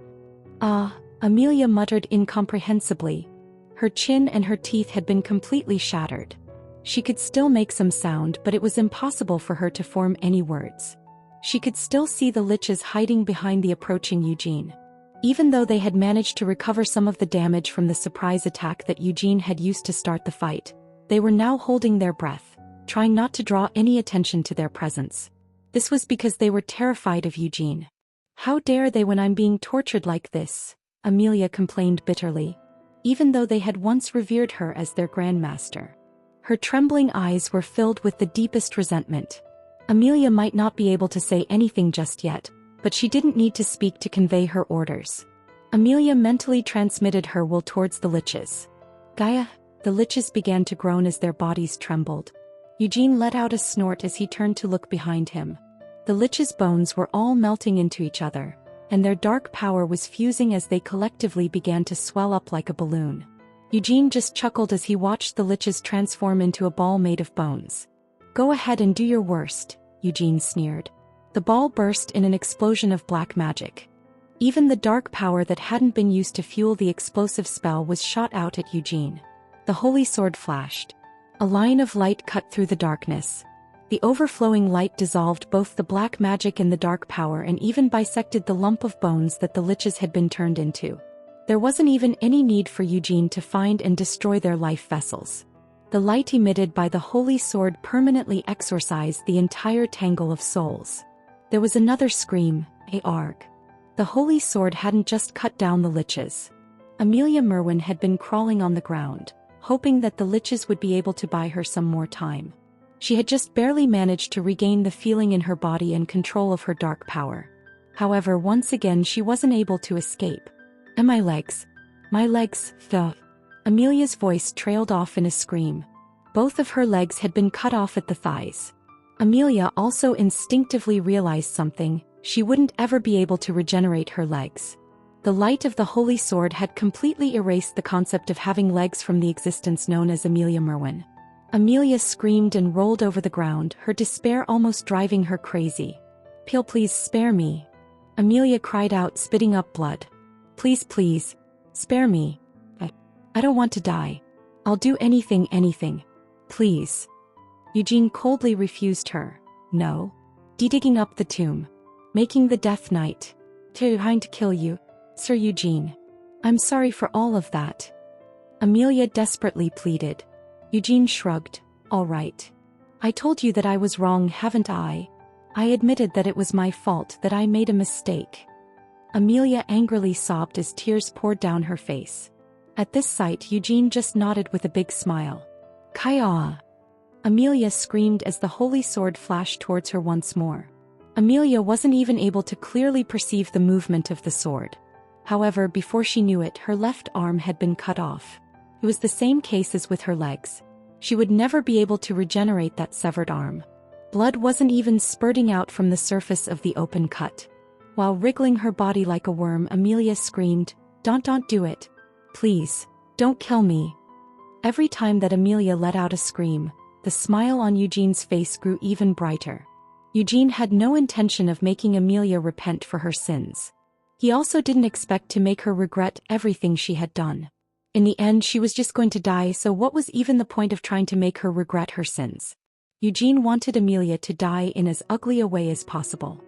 Ah," Amelia muttered incomprehensibly. Her chin and her teeth had been completely shattered. She could still make some sound, but it was impossible for her to form any words. She could still see the liches hiding behind the approaching Eugene. Even though they had managed to recover some of the damage from the surprise attack that Eugene had used to start the fight, they were now holding their breath, trying not to draw any attention to their presence. This was because they were terrified of Eugene. "How dare they when I'm being tortured like this?" Amelia complained bitterly. Even though they had once revered her as their grandmaster. Her trembling eyes were filled with the deepest resentment. Amelia might not be able to say anything just yet, but she didn't need to speak to convey her orders. Amelia mentally transmitted her will towards the liches. "Gaia," the liches began to groan as their bodies trembled. Eugene let out a snort as he turned to look behind him. The lich's bones were all melting into each other, and their dark power was fusing as they collectively began to swell up like a balloon. Eugene just chuckled as he watched the liches transform into a ball made of bones. "Go ahead and do your worst," Eugene sneered. The ball burst in an explosion of black magic. Even the dark power that hadn't been used to fuel the explosive spell was shot out at Eugene. The holy sword flashed. A line of light cut through the darkness. The overflowing light dissolved both the black magic and the dark power and even bisected the lump of bones that the liches had been turned into. There wasn't even any need for Eugene to find and destroy their life vessels. The light emitted by the holy sword permanently exorcised the entire tangle of souls. There was another scream, a arg. The holy sword hadn't just cut down the liches. Amelia Merwin had been crawling on the ground, hoping that the liches would be able to buy her some more time. She had just barely managed to regain the feeling in her body and control of her dark power. However, once again she wasn't able to escape. "And my legs. My legs, duh." Amelia's voice trailed off in a scream. Both of her legs had been cut off at the thighs. Amelia also instinctively realized something: she wouldn't ever be able to regenerate her legs. The light of the holy sword had completely erased the concept of having legs from the existence known as Amelia Merwin. Amelia screamed and rolled over the ground, her despair almost driving her crazy. Please spare me." Amelia cried out, spitting up blood. Please, spare me. I don't want to die. I'll do anything. Please." Eugene coldly refused her. "No. Digging up the tomb. Making the death knight. Trying to kill you, Sir Eugene. I'm sorry for all of that." Amelia desperately pleaded. Eugene shrugged. "All right. I told you that I was wrong, haven't I? I admitted that it was my fault, that I made a mistake." Amelia angrily sobbed as tears poured down her face. At this sight, Eugene just nodded with a big smile. "Kaya!" Amelia screamed as the holy sword flashed towards her once more. Amelia wasn't even able to clearly perceive the movement of the sword. However, before she knew it, her left arm had been cut off. It was the same case as with her legs. She would never be able to regenerate that severed arm. Blood wasn't even spurting out from the surface of the open cut. While wriggling her body like a worm, Amelia screamed, Don't do it. Please, don't kill me." Every time that Amelia let out a scream, the smile on Eugene's face grew even brighter. Eugene had no intention of making Amelia repent for her sins. He also didn't expect to make her regret everything she had done. In the end, she was just going to die, so what was even the point of trying to make her regret her sins? Eugene wanted Amelia to die in as ugly a way as possible.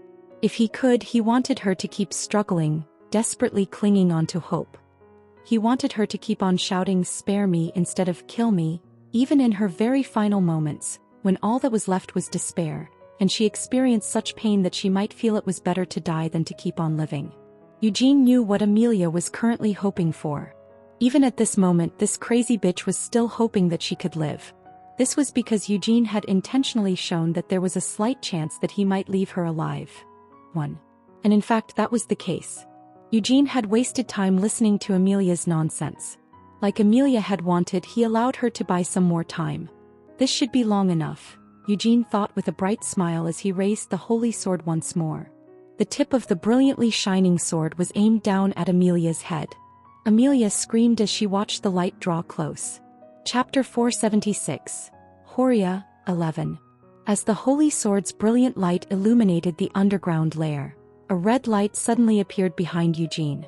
If he could, he wanted her to keep struggling, desperately clinging on to hope. He wanted her to keep on shouting, "Spare me," instead of "kill me," even in her very final moments, when all that was left was despair, and she experienced such pain that she might feel it was better to die than to keep on living. Eugene knew what Amelia was currently hoping for. Even at this moment, this crazy bitch was still hoping that she could live. This was because Eugene had intentionally shown that there was a slight chance that he might leave her alive. And in fact, that was the case. Eugene had wasted time listening to Amelia's nonsense. Like Amelia had wanted, he allowed her to buy some more time. This should be long enough, Eugene thought with a bright smile as he raised the holy sword once more. The tip of the brilliantly shining sword was aimed down at Amelia's head. Amelia screamed as she watched the light draw close. Chapter 476. Horia, 11. As the holy sword's brilliant light illuminated the underground lair, a red light suddenly appeared behind Eugene.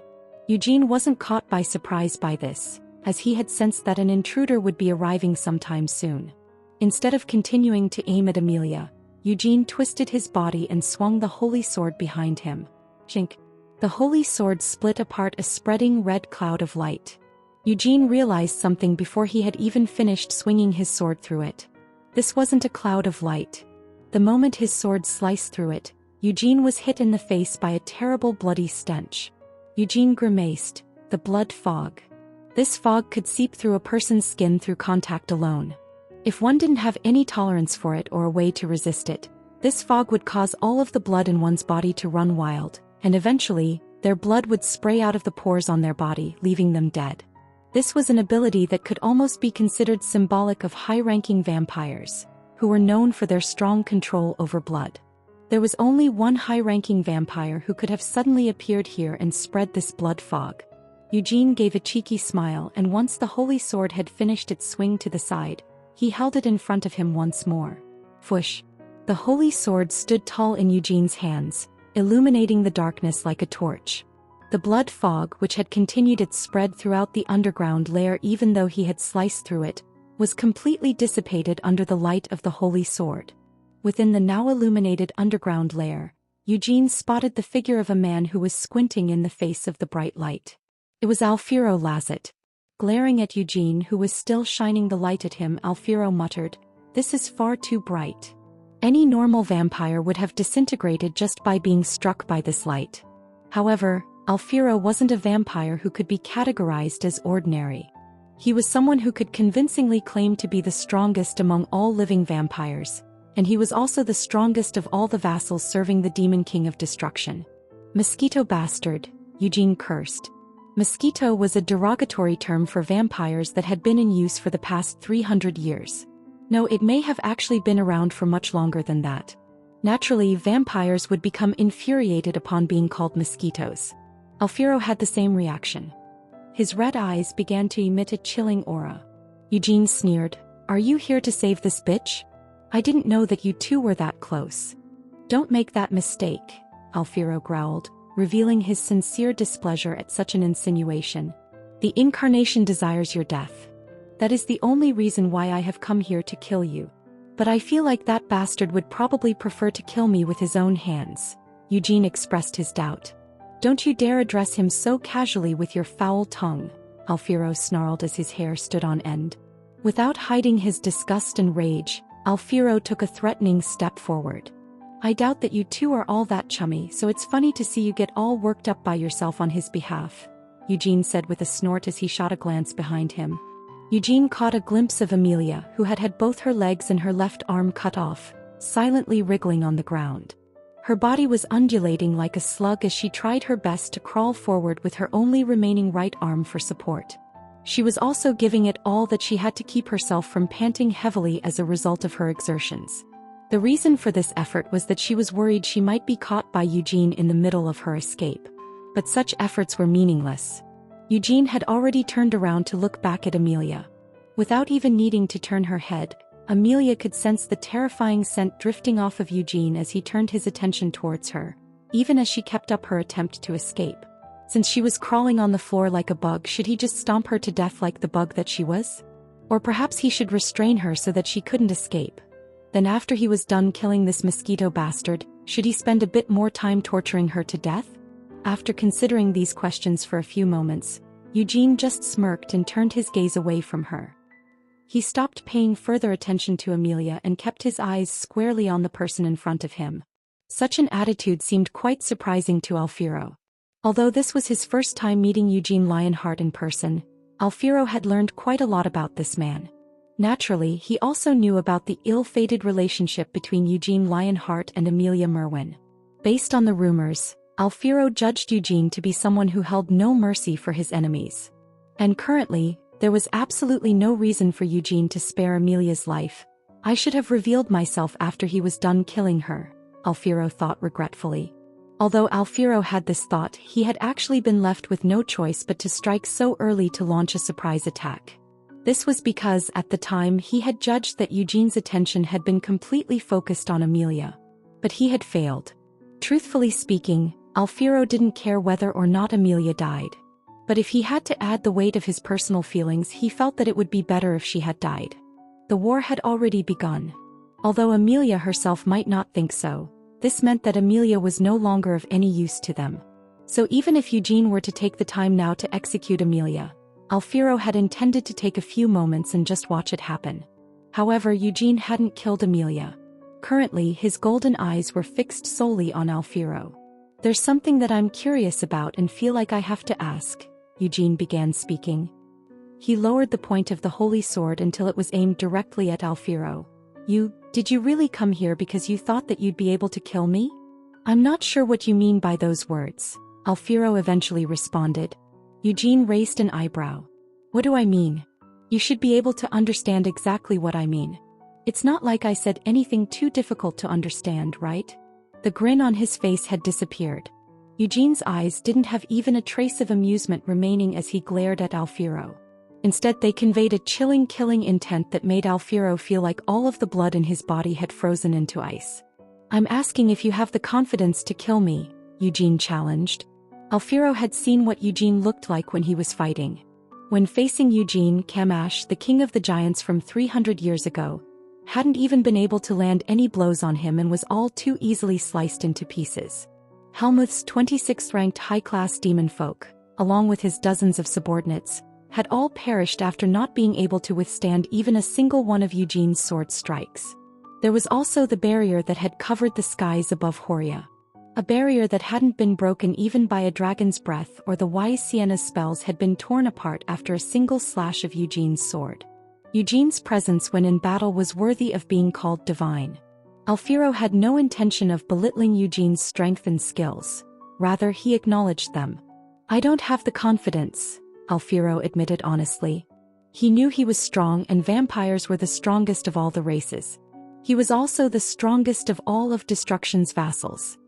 Eugene wasn't caught by surprise by this, as he had sensed that an intruder would be arriving sometime soon. Instead of continuing to aim at Amelia, Eugene twisted his body and swung the holy sword behind him. Chink! The holy sword split apart a spreading red cloud of light. Eugene realized something before he had even finished swinging his sword through it. This wasn't a cloud of light. The moment his sword sliced through it, Eugene was hit in the face by a terrible bloody stench. Eugene grimaced. The blood fog. This fog could seep through a person's skin through contact alone. If one didn't have any tolerance for it or a way to resist it, this fog would cause all of the blood in one's body to run wild, and eventually, their blood would spray out of the pores on their body, leaving them dead. This was an ability that could almost be considered symbolic of high-ranking vampires, who were known for their strong control over blood. There was only one high-ranking vampire who could have suddenly appeared here and spread this blood fog. Eugene gave a cheeky smile, and once the holy sword had finished its swing to the side, he held it in front of him once more. Whoosh! The holy sword stood tall in Eugene's hands, illuminating the darkness like a torch. The blood fog, which had continued its spread throughout the underground lair even though he had sliced through it, was completely dissipated under the light of the holy sword. Within the now illuminated underground lair, Eugene spotted the figure of a man who was squinting in the face of the bright light. It was Alfiro Lazet. Glaring at Eugene, who was still shining the light at him, Alfiro muttered, "This is far too bright." Any normal vampire would have disintegrated just by being struck by this light. However, Alfiro wasn't a vampire who could be categorized as ordinary. He was someone who could convincingly claim to be the strongest among all living vampires, and he was also the strongest of all the vassals serving the Demon King of Destruction. Mosquito bastard, Eugene cursed. Mosquito was a derogatory term for vampires that had been in use for the past 300 years. No, it may have actually been around for much longer than that. Naturally, vampires would become infuriated upon being called mosquitoes. Alfiro had the same reaction. His red eyes began to emit a chilling aura. Eugene sneered, "Are you here to save this bitch? I didn't know that you two were that close." "Don't make that mistake," Alfiro growled, revealing his sincere displeasure at such an insinuation. "The incarnation desires your death. That is the only reason why I have come here to kill you. But I feel like that bastard would probably prefer to kill me with his own hands." Eugene expressed his doubt. "Don't you dare address him so casually with your foul tongue," Alfiro snarled as his hair stood on end. Without hiding his disgust and rage, Alfiro took a threatening step forward. "I doubt that you two are all that chummy, so it's funny to see you get all worked up by yourself on his behalf," Eugene said with a snort as he shot a glance behind him. Eugene caught a glimpse of Amelia, who had had both her legs and her left arm cut off, silently wriggling on the ground. Her body was undulating like a slug as she tried her best to crawl forward with her only remaining right arm for support. She was also giving it all that she had to keep herself from panting heavily as a result of her exertions. The reason for this effort was that she was worried she might be caught by Eugene in the middle of her escape. But such efforts were meaningless. Eugene had already turned around to look back at Amelia. Without even needing to turn her head, Amelia could sense the terrifying scent drifting off of Eugene as he turned his attention towards her, even as she kept up her attempt to escape. Since she was crawling on the floor like a bug, should he just stomp her to death like the bug that she was? Or perhaps he should restrain her so that she couldn't escape. Then after he was done killing this mosquito bastard, should he spend a bit more time torturing her to death? After considering these questions for a few moments, Eugene just smirked and turned his gaze away from her. He stopped paying further attention to Amelia and kept his eyes squarely on the person in front of him. Such an attitude seemed quite surprising to Alfiro. Although this was his first time meeting Eugene Lionheart in person, Alfiro had learned quite a lot about this man. Naturally, he also knew about the ill-fated relationship between Eugene Lionheart and Amelia Merwin. Based on the rumors, Alfiro judged Eugene to be someone who held no mercy for his enemies. And currently, there was absolutely no reason for Eugene to spare Amelia's life. "I should have revealed myself after he was done killing her," Alfiro thought regretfully. Although Alfiro had this thought, he had actually been left with no choice but to strike so early to launch a surprise attack. This was because at the time he had judged that Eugene's attention had been completely focused on Amelia. But he had failed. Truthfully speaking, Alfiro didn't care whether or not Amelia died. But if he had to add the weight of his personal feelings, he felt that it would be better if she had died. The war had already begun. Although Amelia herself might not think so, this meant that Amelia was no longer of any use to them. So even if Eugene were to take the time now to execute Amelia, Alfiro had intended to take a few moments and just watch it happen. However, Eugene hadn't killed Amelia. Currently, his golden eyes were fixed solely on Alfiro. "There's something that I'm curious about and feel like I have to ask," Eugene began speaking. He lowered the point of the holy sword until it was aimed directly at Alfiro. Did you really come here because you thought that you'd be able to kill me?" "I'm not sure what you mean by those words," Alfiro eventually responded. Eugene raised an eyebrow. "What do I mean? You should be able to understand exactly what I mean." It's not like I said anything too difficult to understand, right? The grin on his face had disappeared. Eugene's eyes didn't have even a trace of amusement remaining as he glared at Alfiro. Instead, they conveyed a chilling, killing intent that made Alfiro feel like all of the blood in his body had frozen into ice. I'm asking if you have the confidence to kill me, Eugene challenged. Alfiro had seen what Eugene looked like when he was fighting. When facing Eugene, Kamash, the king of the giants from 300 years ago, hadn't even been able to land any blows on him and was all too easily sliced into pieces. Helmuth's 26th-ranked high-class demon folk, along with his dozens of subordinates, had all perished after not being able to withstand even a single one of Eugene's sword strikes. There was also the barrier that had covered the skies above Horia. A barrier that hadn't been broken even by a dragon's breath, or the wise Siena's spells had been torn apart after a single slash of Eugene's sword. Eugene's presence when in battle was worthy of being called divine. Alfiro had no intention of belittling Eugene's strength and skills. Rather, he acknowledged them. I don't have the confidence, Alfiro admitted honestly. He knew he was strong, and vampires were the strongest of all the races. He was also the strongest of all of Destruction's vassals.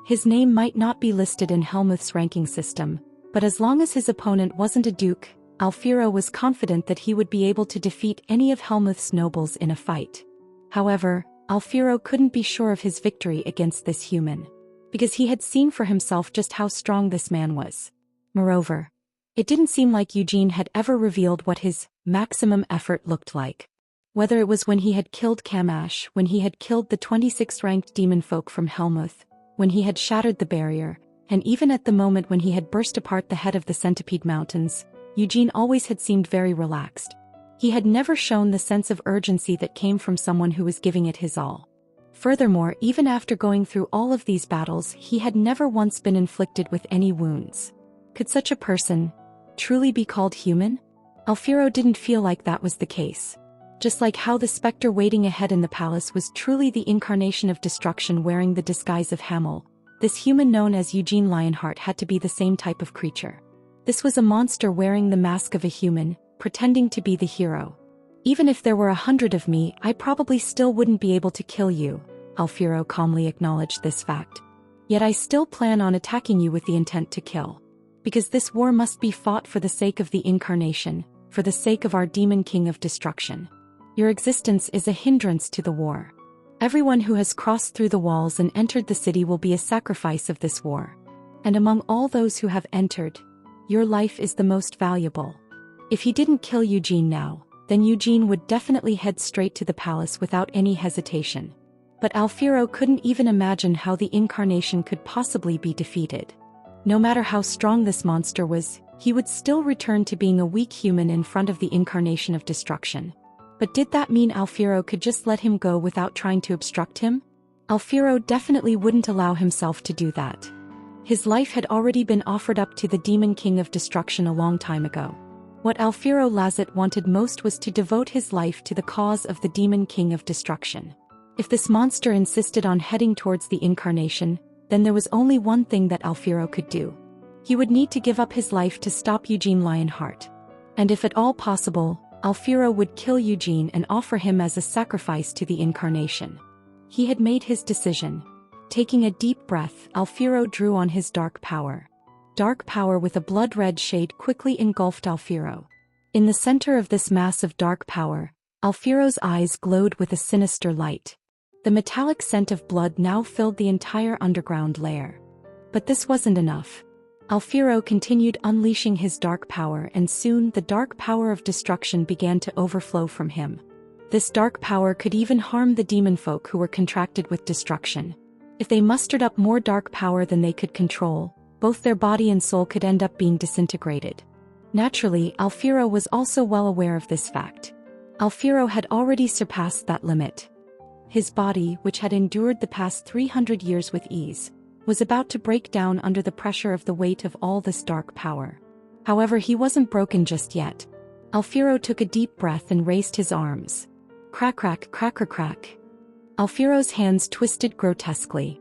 His name might not be listed in Helmuth's ranking system, but as long as his opponent wasn't a duke, Alfiro was confident that he would be able to defeat any of Helmuth's nobles in a fight. However, Alfiro couldn't be sure of his victory against this human, because he had seen for himself just how strong this man was. Moreover, it didn't seem like Eugene had ever revealed what his maximum effort looked like. Whether it was when he had killed Kamash, when he had killed the 26th-ranked demon folk from Helmuth, when he had shattered the barrier, and even at the moment when he had burst apart the head of the Centipede Mountains, Eugene always had seemed very relaxed. He had never shown the sense of urgency that came from someone who was giving it his all. Furthermore, even after going through all of these battles, he had never once been inflicted with any wounds. Could such a person truly be called human? Alfiro didn't feel like that was the case. Just like how the specter waiting ahead in the palace was truly the incarnation of destruction wearing the disguise of Hamel, this human known as Eugene Lionheart had to be the same type of creature. This was a monster wearing the mask of a human, pretending to be the hero. Even if there were 100 of me, I probably still wouldn't be able to kill you, Alfiro calmly acknowledged this fact. Yet I still plan on attacking you with the intent to kill. Because this war must be fought for the sake of the incarnation, for the sake of our demon king of destruction. Your existence is a hindrance to the war. Everyone who has crossed through the walls and entered the city will be a sacrifice of this war. And among all those who have entered, your life is the most valuable. If he didn't kill Eugene now, then Eugene would definitely head straight to the palace without any hesitation. But Alfiro couldn't even imagine how the incarnation could possibly be defeated. No matter how strong this monster was, he would still return to being a weak human in front of the incarnation of destruction. But did that mean Alfiro could just let him go without trying to obstruct him? Alfiro definitely wouldn't allow himself to do that. His life had already been offered up to the demon king of destruction a long time ago. What Alfiro Lazet wanted most was to devote his life to the cause of the demon king of destruction. If this monster insisted on heading towards the incarnation, then there was only one thing that Alfiro could do. He would need to give up his life to stop Eugene Lionheart. And if at all possible, Alfiro would kill Eugene and offer him as a sacrifice to the incarnation. He had made his decision. Taking a deep breath, Alfiro drew on his dark power. Dark power with a blood-red shade quickly engulfed Alfiro. In the center of this mass of dark power, Alfiro's eyes glowed with a sinister light. The metallic scent of blood now filled the entire underground lair. But this wasn't enough. Alfiro continued unleashing his dark power, and soon the dark power of destruction began to overflow from him. This dark power could even harm the demon folk who were contracted with destruction. If they mustered up more dark power than they could control, both their body and soul could end up being disintegrated. Naturally, Alfiro was also well aware of this fact. Alfiro had already surpassed that limit. His body, which had endured the past 300 years with ease, was about to break down under the pressure of the weight of all this dark power. However, he wasn't broken just yet. Alfiro took a deep breath and raised his arms. Crack, crack, cracker, crack. Alfiro's hands twisted grotesquely.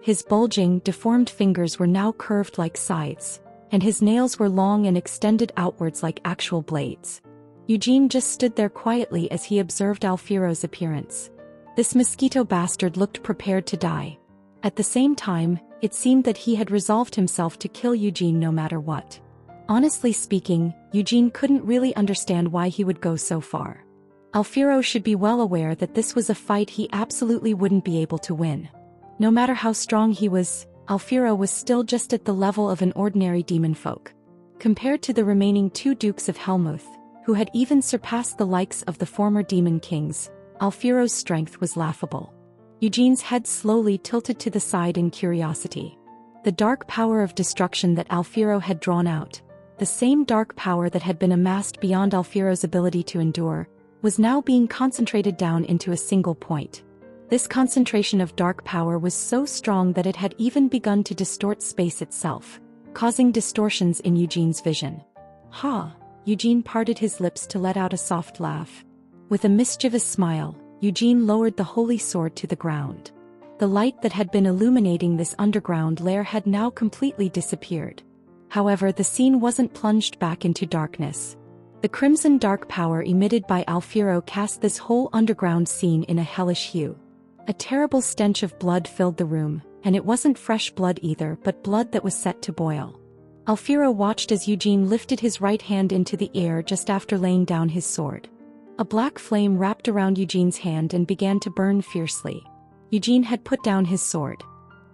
His bulging, deformed fingers were now curved like scythes, and his nails were long and extended outwards like actual blades. Eugene just stood there quietly as he observed Alfiro's appearance. This mosquito bastard looked prepared to die. At the same time, it seemed that he had resolved himself to kill Eugene no matter what. Honestly speaking, Eugene couldn't really understand why he would go so far. Alfiro should be well aware that this was a fight he absolutely wouldn't be able to win. No matter how strong he was, Alfiro was still just at the level of an ordinary demon folk. Compared to the remaining 2 dukes of Helmuth, who had even surpassed the likes of the former demon kings, Alfiro's strength was laughable. Eugene's head slowly tilted to the side in curiosity. The dark power of destruction that Alfiro had drawn out, the same dark power that had been amassed beyond Alfiro's ability to endure, was now being concentrated down into a single point. This concentration of dark power was so strong that it had even begun to distort space itself, causing distortions in Eugene's vision. Ha! Eugene parted his lips to let out a soft laugh. With a mischievous smile, Eugene lowered the holy sword to the ground. The light that had been illuminating this underground lair had now completely disappeared. However, the scene wasn't plunged back into darkness. The crimson dark power emitted by Alfiro cast this whole underground scene in a hellish hue. A terrible stench of blood filled the room, and it wasn't fresh blood either, but blood that was set to boil. Alfiro watched as Eugene lifted his right hand into the air just after laying down his sword. A black flame wrapped around Eugene's hand and began to burn fiercely. Eugene had put down his sword.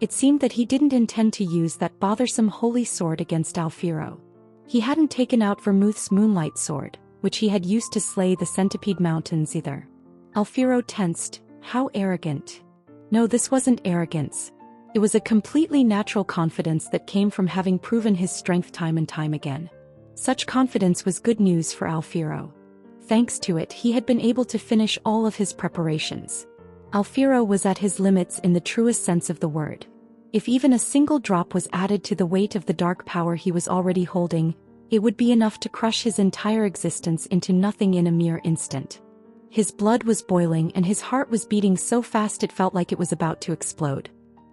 It seemed that he didn't intend to use that bothersome holy sword against Alfiro. He hadn't taken out Vermouth's moonlight sword, which he had used to slay the Centipede Mountains either. Alfiro tensed. How arrogant. No, this wasn't arrogance. It was a completely natural confidence that came from having proven his strength time and time again. Such confidence was good news for Alfiro. Thanks to it, he had been able to finish all of his preparations. Alfiro was at his limits in the truest sense of the word. If even a single drop was added to the weight of the dark power he was already holding, it would be enough to crush his entire existence into nothing in a mere instant. His blood was boiling and his heart was beating so fast it felt like it was about to explode.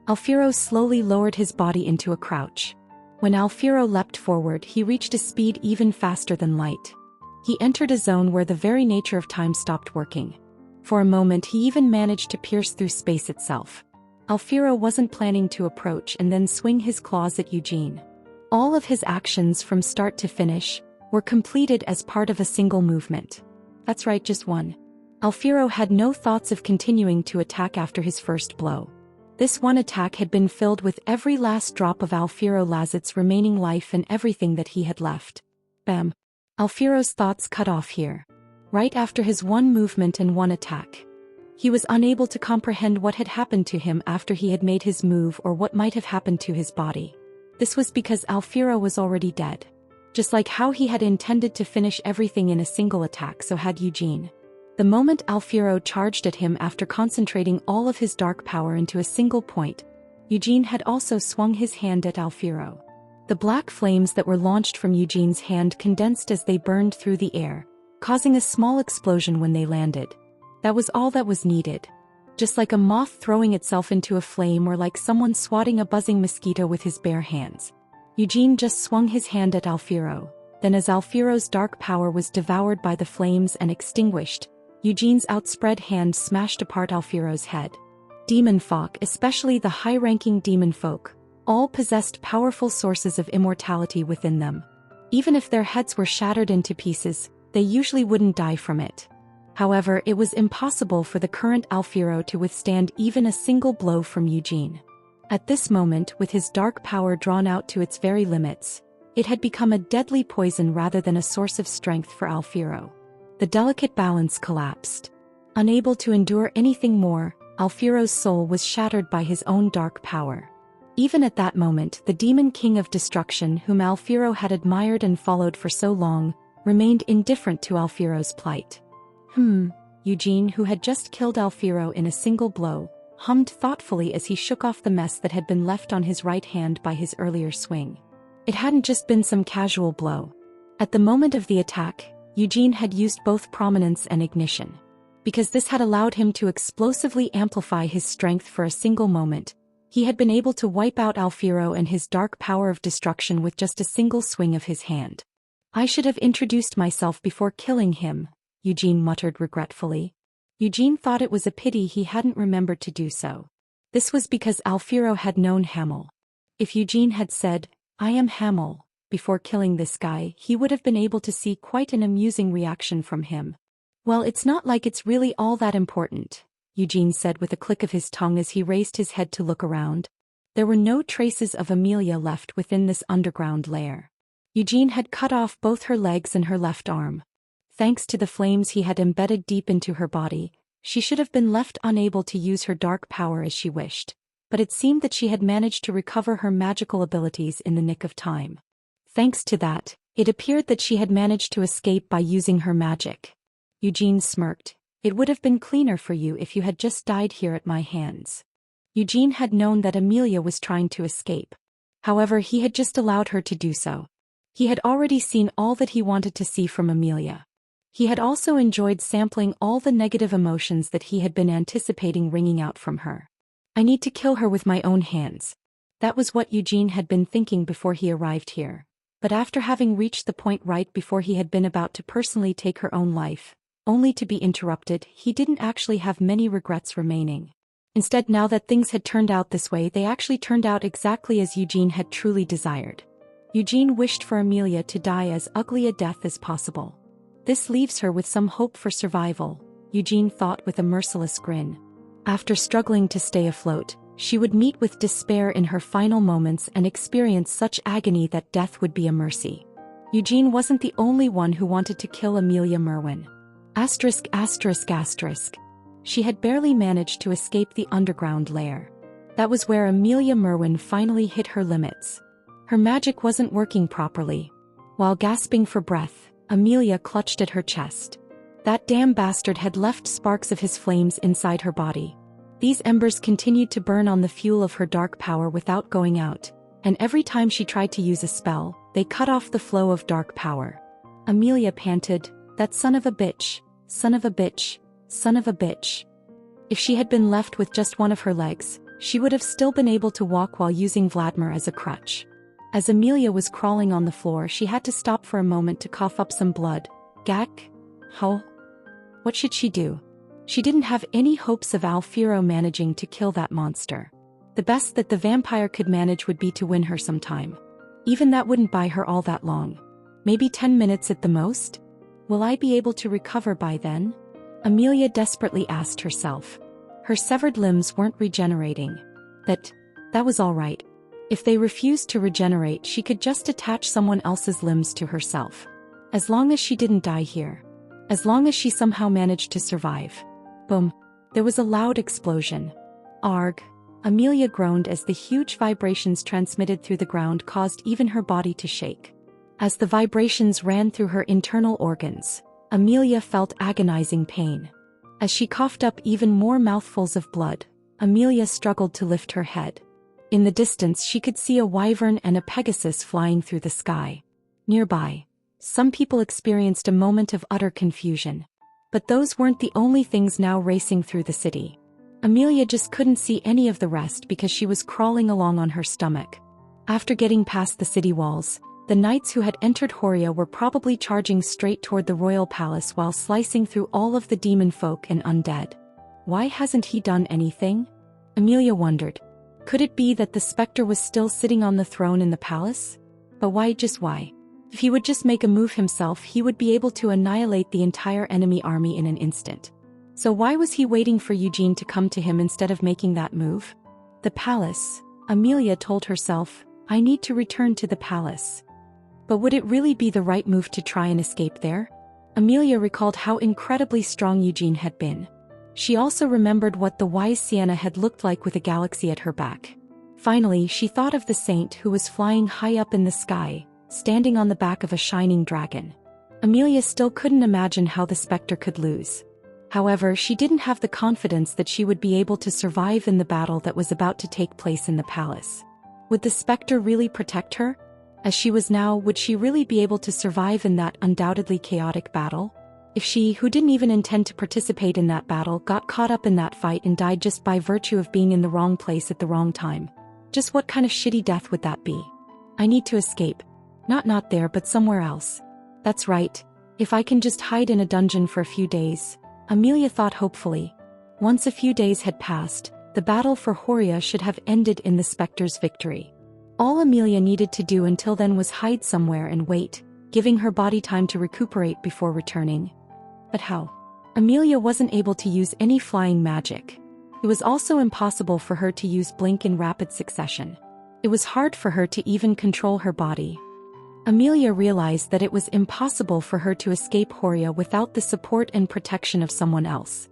Alfiro slowly lowered his body into a crouch. When Alfiro leapt forward, he reached a speed even faster than light. He entered a zone where the very nature of time stopped working. For a moment he even managed to pierce through space itself. Alfiro wasn't planning to approach and then swing his claws at Eugene. All of his actions from start to finish were completed as part of a single movement. That's right, just one. Alfiro had no thoughts of continuing to attack after his first blow. This one attack had been filled with every last drop of Alfiro Lazzet's remaining life and everything that he had left. Bam! Alfiro's thoughts cut off here. Right after his one movement and one attack. He was unable to comprehend what had happened to him after he had made his move or what might have happened to his body. This was because Alfiro was already dead. Just like how he had intended to finish everything in a single attack, so had Eugene. The moment Alfiro charged at him after concentrating all of his dark power into a single point, Eugene had also swung his hand at Alfiro. The black flames that were launched from Eugene's hand condensed as they burned through the air, causing a small explosion when they landed. That was all that was needed. Just like a moth throwing itself into a flame or like someone swatting a buzzing mosquito with his bare hands. Eugene just swung his hand at Alfiro. Then as Alfiro's dark power was devoured by the flames and extinguished, Eugene's outspread hand smashed apart Alfiro's head. Demon folk, especially the high-ranking demon folk, all possessed powerful sources of immortality within them. Even if their heads were shattered into pieces, they usually wouldn't die from it. However, it was impossible for the current Alfiro to withstand even a single blow from Eugene. At this moment, with his dark power drawn out to its very limits, it had become a deadly poison rather than a source of strength for Alfiro. The delicate balance collapsed. Unable to endure anything more, Alfiro's soul was shattered by his own dark power. Even at that moment, the demon king of destruction whom Alfiro had admired and followed for so long, remained indifferent to Alfiro's plight. Eugene, who had just killed Alfiro in a single blow, hummed thoughtfully as he shook off the mess that had been left on his right hand by his earlier swing. It hadn't just been some casual blow. At the moment of the attack, Eugene had used both prominence and ignition. Because this had allowed him to explosively amplify his strength for a single moment, he had been able to wipe out Alfiro and his dark power of destruction with just a single swing of his hand. I should have introduced myself before killing him, Eugene muttered regretfully. Eugene thought it was a pity he hadn't remembered to do so. This was because Alfiro had known Hamel. If Eugene had said, "I am Hamel," before killing this guy, he would have been able to see quite an amusing reaction from him. "Well, it's not like it's really all that important," Eugene said with a click of his tongue as he raised his head to look around. There were no traces of Amelia left within this underground lair. Eugene had cut off both her legs and her left arm. Thanks to the flames he had embedded deep into her body, she should have been left unable to use her dark power as she wished, but it seemed that she had managed to recover her magical abilities in the nick of time. Thanks to that, it appeared that she had managed to escape by using her magic. Eugene smirked. "It would have been cleaner for you if you had just died here at my hands." Eugene had known that Amelia was trying to escape. However, he had just allowed her to do so. He had already seen all that he wanted to see from Amelia. He had also enjoyed sampling all the negative emotions that he had been anticipating ringing out from her. "I need to kill her with my own hands." That was what Eugene had been thinking before he arrived here. But after having reached the point right before he had been about to personally take her own life, only to be interrupted, he didn't actually have many regrets remaining. Instead, now that things had turned out this way, they actually turned out exactly as Eugene had truly desired. Eugene wished for Amelia to die as ugly a death as possible. This leaves her with some hope for survival, Eugene thought with a merciless grin. After struggling to stay afloat, she would meet with despair in her final moments and experience such agony that death would be a mercy. Eugene wasn't the only one who wanted to kill Amelia Merwin. Asterisk asterisk asterisk. She had barely managed to escape the underground lair. That was where Amelia Merwin finally hit her limits. Her magic wasn't working properly. While gasping for breath, Amelia clutched at her chest. That damn bastard had left sparks of his flames inside her body. These embers continued to burn on the fuel of her dark power without going out, and every time she tried to use a spell, they cut off the flow of dark power. Amelia panted, "That son of a bitch, son of a bitch, son of a bitch." If she had been left with just one of her legs, she would have still been able to walk while using Vladimir as a crutch. As Amelia was crawling on the floor, she had to stop for a moment to cough up some blood. Gak? How? What should she do? She didn't have any hopes of Alfiro managing to kill that monster. The best that the vampire could manage would be to win her some time. Even that wouldn't buy her all that long. Maybe 10 minutes at the most? Will I be able to recover by then? Amelia desperately asked herself. Her severed limbs weren't regenerating. That was all right. If they refused to regenerate, she could just attach someone else's limbs to herself. As long as she didn't die here. As long as she somehow managed to survive. Boom. There was a loud explosion. Arg. Amelia groaned as the huge vibrations transmitted through the ground caused even her body to shake. As the vibrations ran through her internal organs, Amelia felt agonizing pain. As she coughed up even more mouthfuls of blood, Amelia struggled to lift her head. In the distance she could see a wyvern and a pegasus flying through the sky. Nearby, some people experienced a moment of utter confusion. But those weren't the only things now racing through the city. Amelia just couldn't see any of the rest because she was crawling along on her stomach. After getting past the city walls, the knights who had entered Horia were probably charging straight toward the royal palace while slicing through all of the demon folk and undead. Why hasn't he done anything? Amelia wondered. Could it be that the specter was still sitting on the throne in the palace? But why just why? If he would just make a move himself, he would be able to annihilate the entire enemy army in an instant. So why was he waiting for Eugene to come to him instead of making that move? The palace, Amelia told herself, I need to return to the palace. But would it really be the right move to try and escape there? Amelia recalled how incredibly strong Eugene had been. She also remembered what the wise Sienna had looked like with a galaxy at her back. Finally, she thought of the saint who was flying high up in the sky, standing on the back of a shining dragon. Amelia still couldn't imagine how the specter could lose. However, she didn't have the confidence that she would be able to survive in the battle that was about to take place in the palace. Would the specter really protect her? As she was now, would she really be able to survive in that undoubtedly chaotic battle? If she, who didn't even intend to participate in that battle, got caught up in that fight and died just by virtue of being in the wrong place at the wrong time, just what kind of shitty death would that be? I need to escape. Not there, but somewhere else. That's right. If I can just hide in a dungeon for a few days, Amelia thought hopefully. Once a few days had passed, the battle for Horia should have ended in the specter's victory. All Amelia needed to do until then was hide somewhere and wait, giving her body time to recuperate before returning. But how? Amelia wasn't able to use any flying magic. It was also impossible for her to use blink in rapid succession. It was hard for her to even control her body. Amelia realized that it was impossible for her to escape Horia without the support and protection of someone else.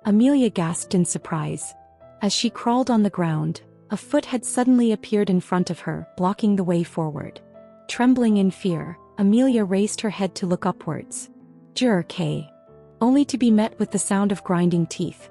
Amelia gasped in surprise. As she crawled on the ground, a foot had suddenly appeared in front of her, blocking the way forward. Trembling in fear, Amelia raised her head to look upwards. Jerk, only to be met with the sound of grinding teeth.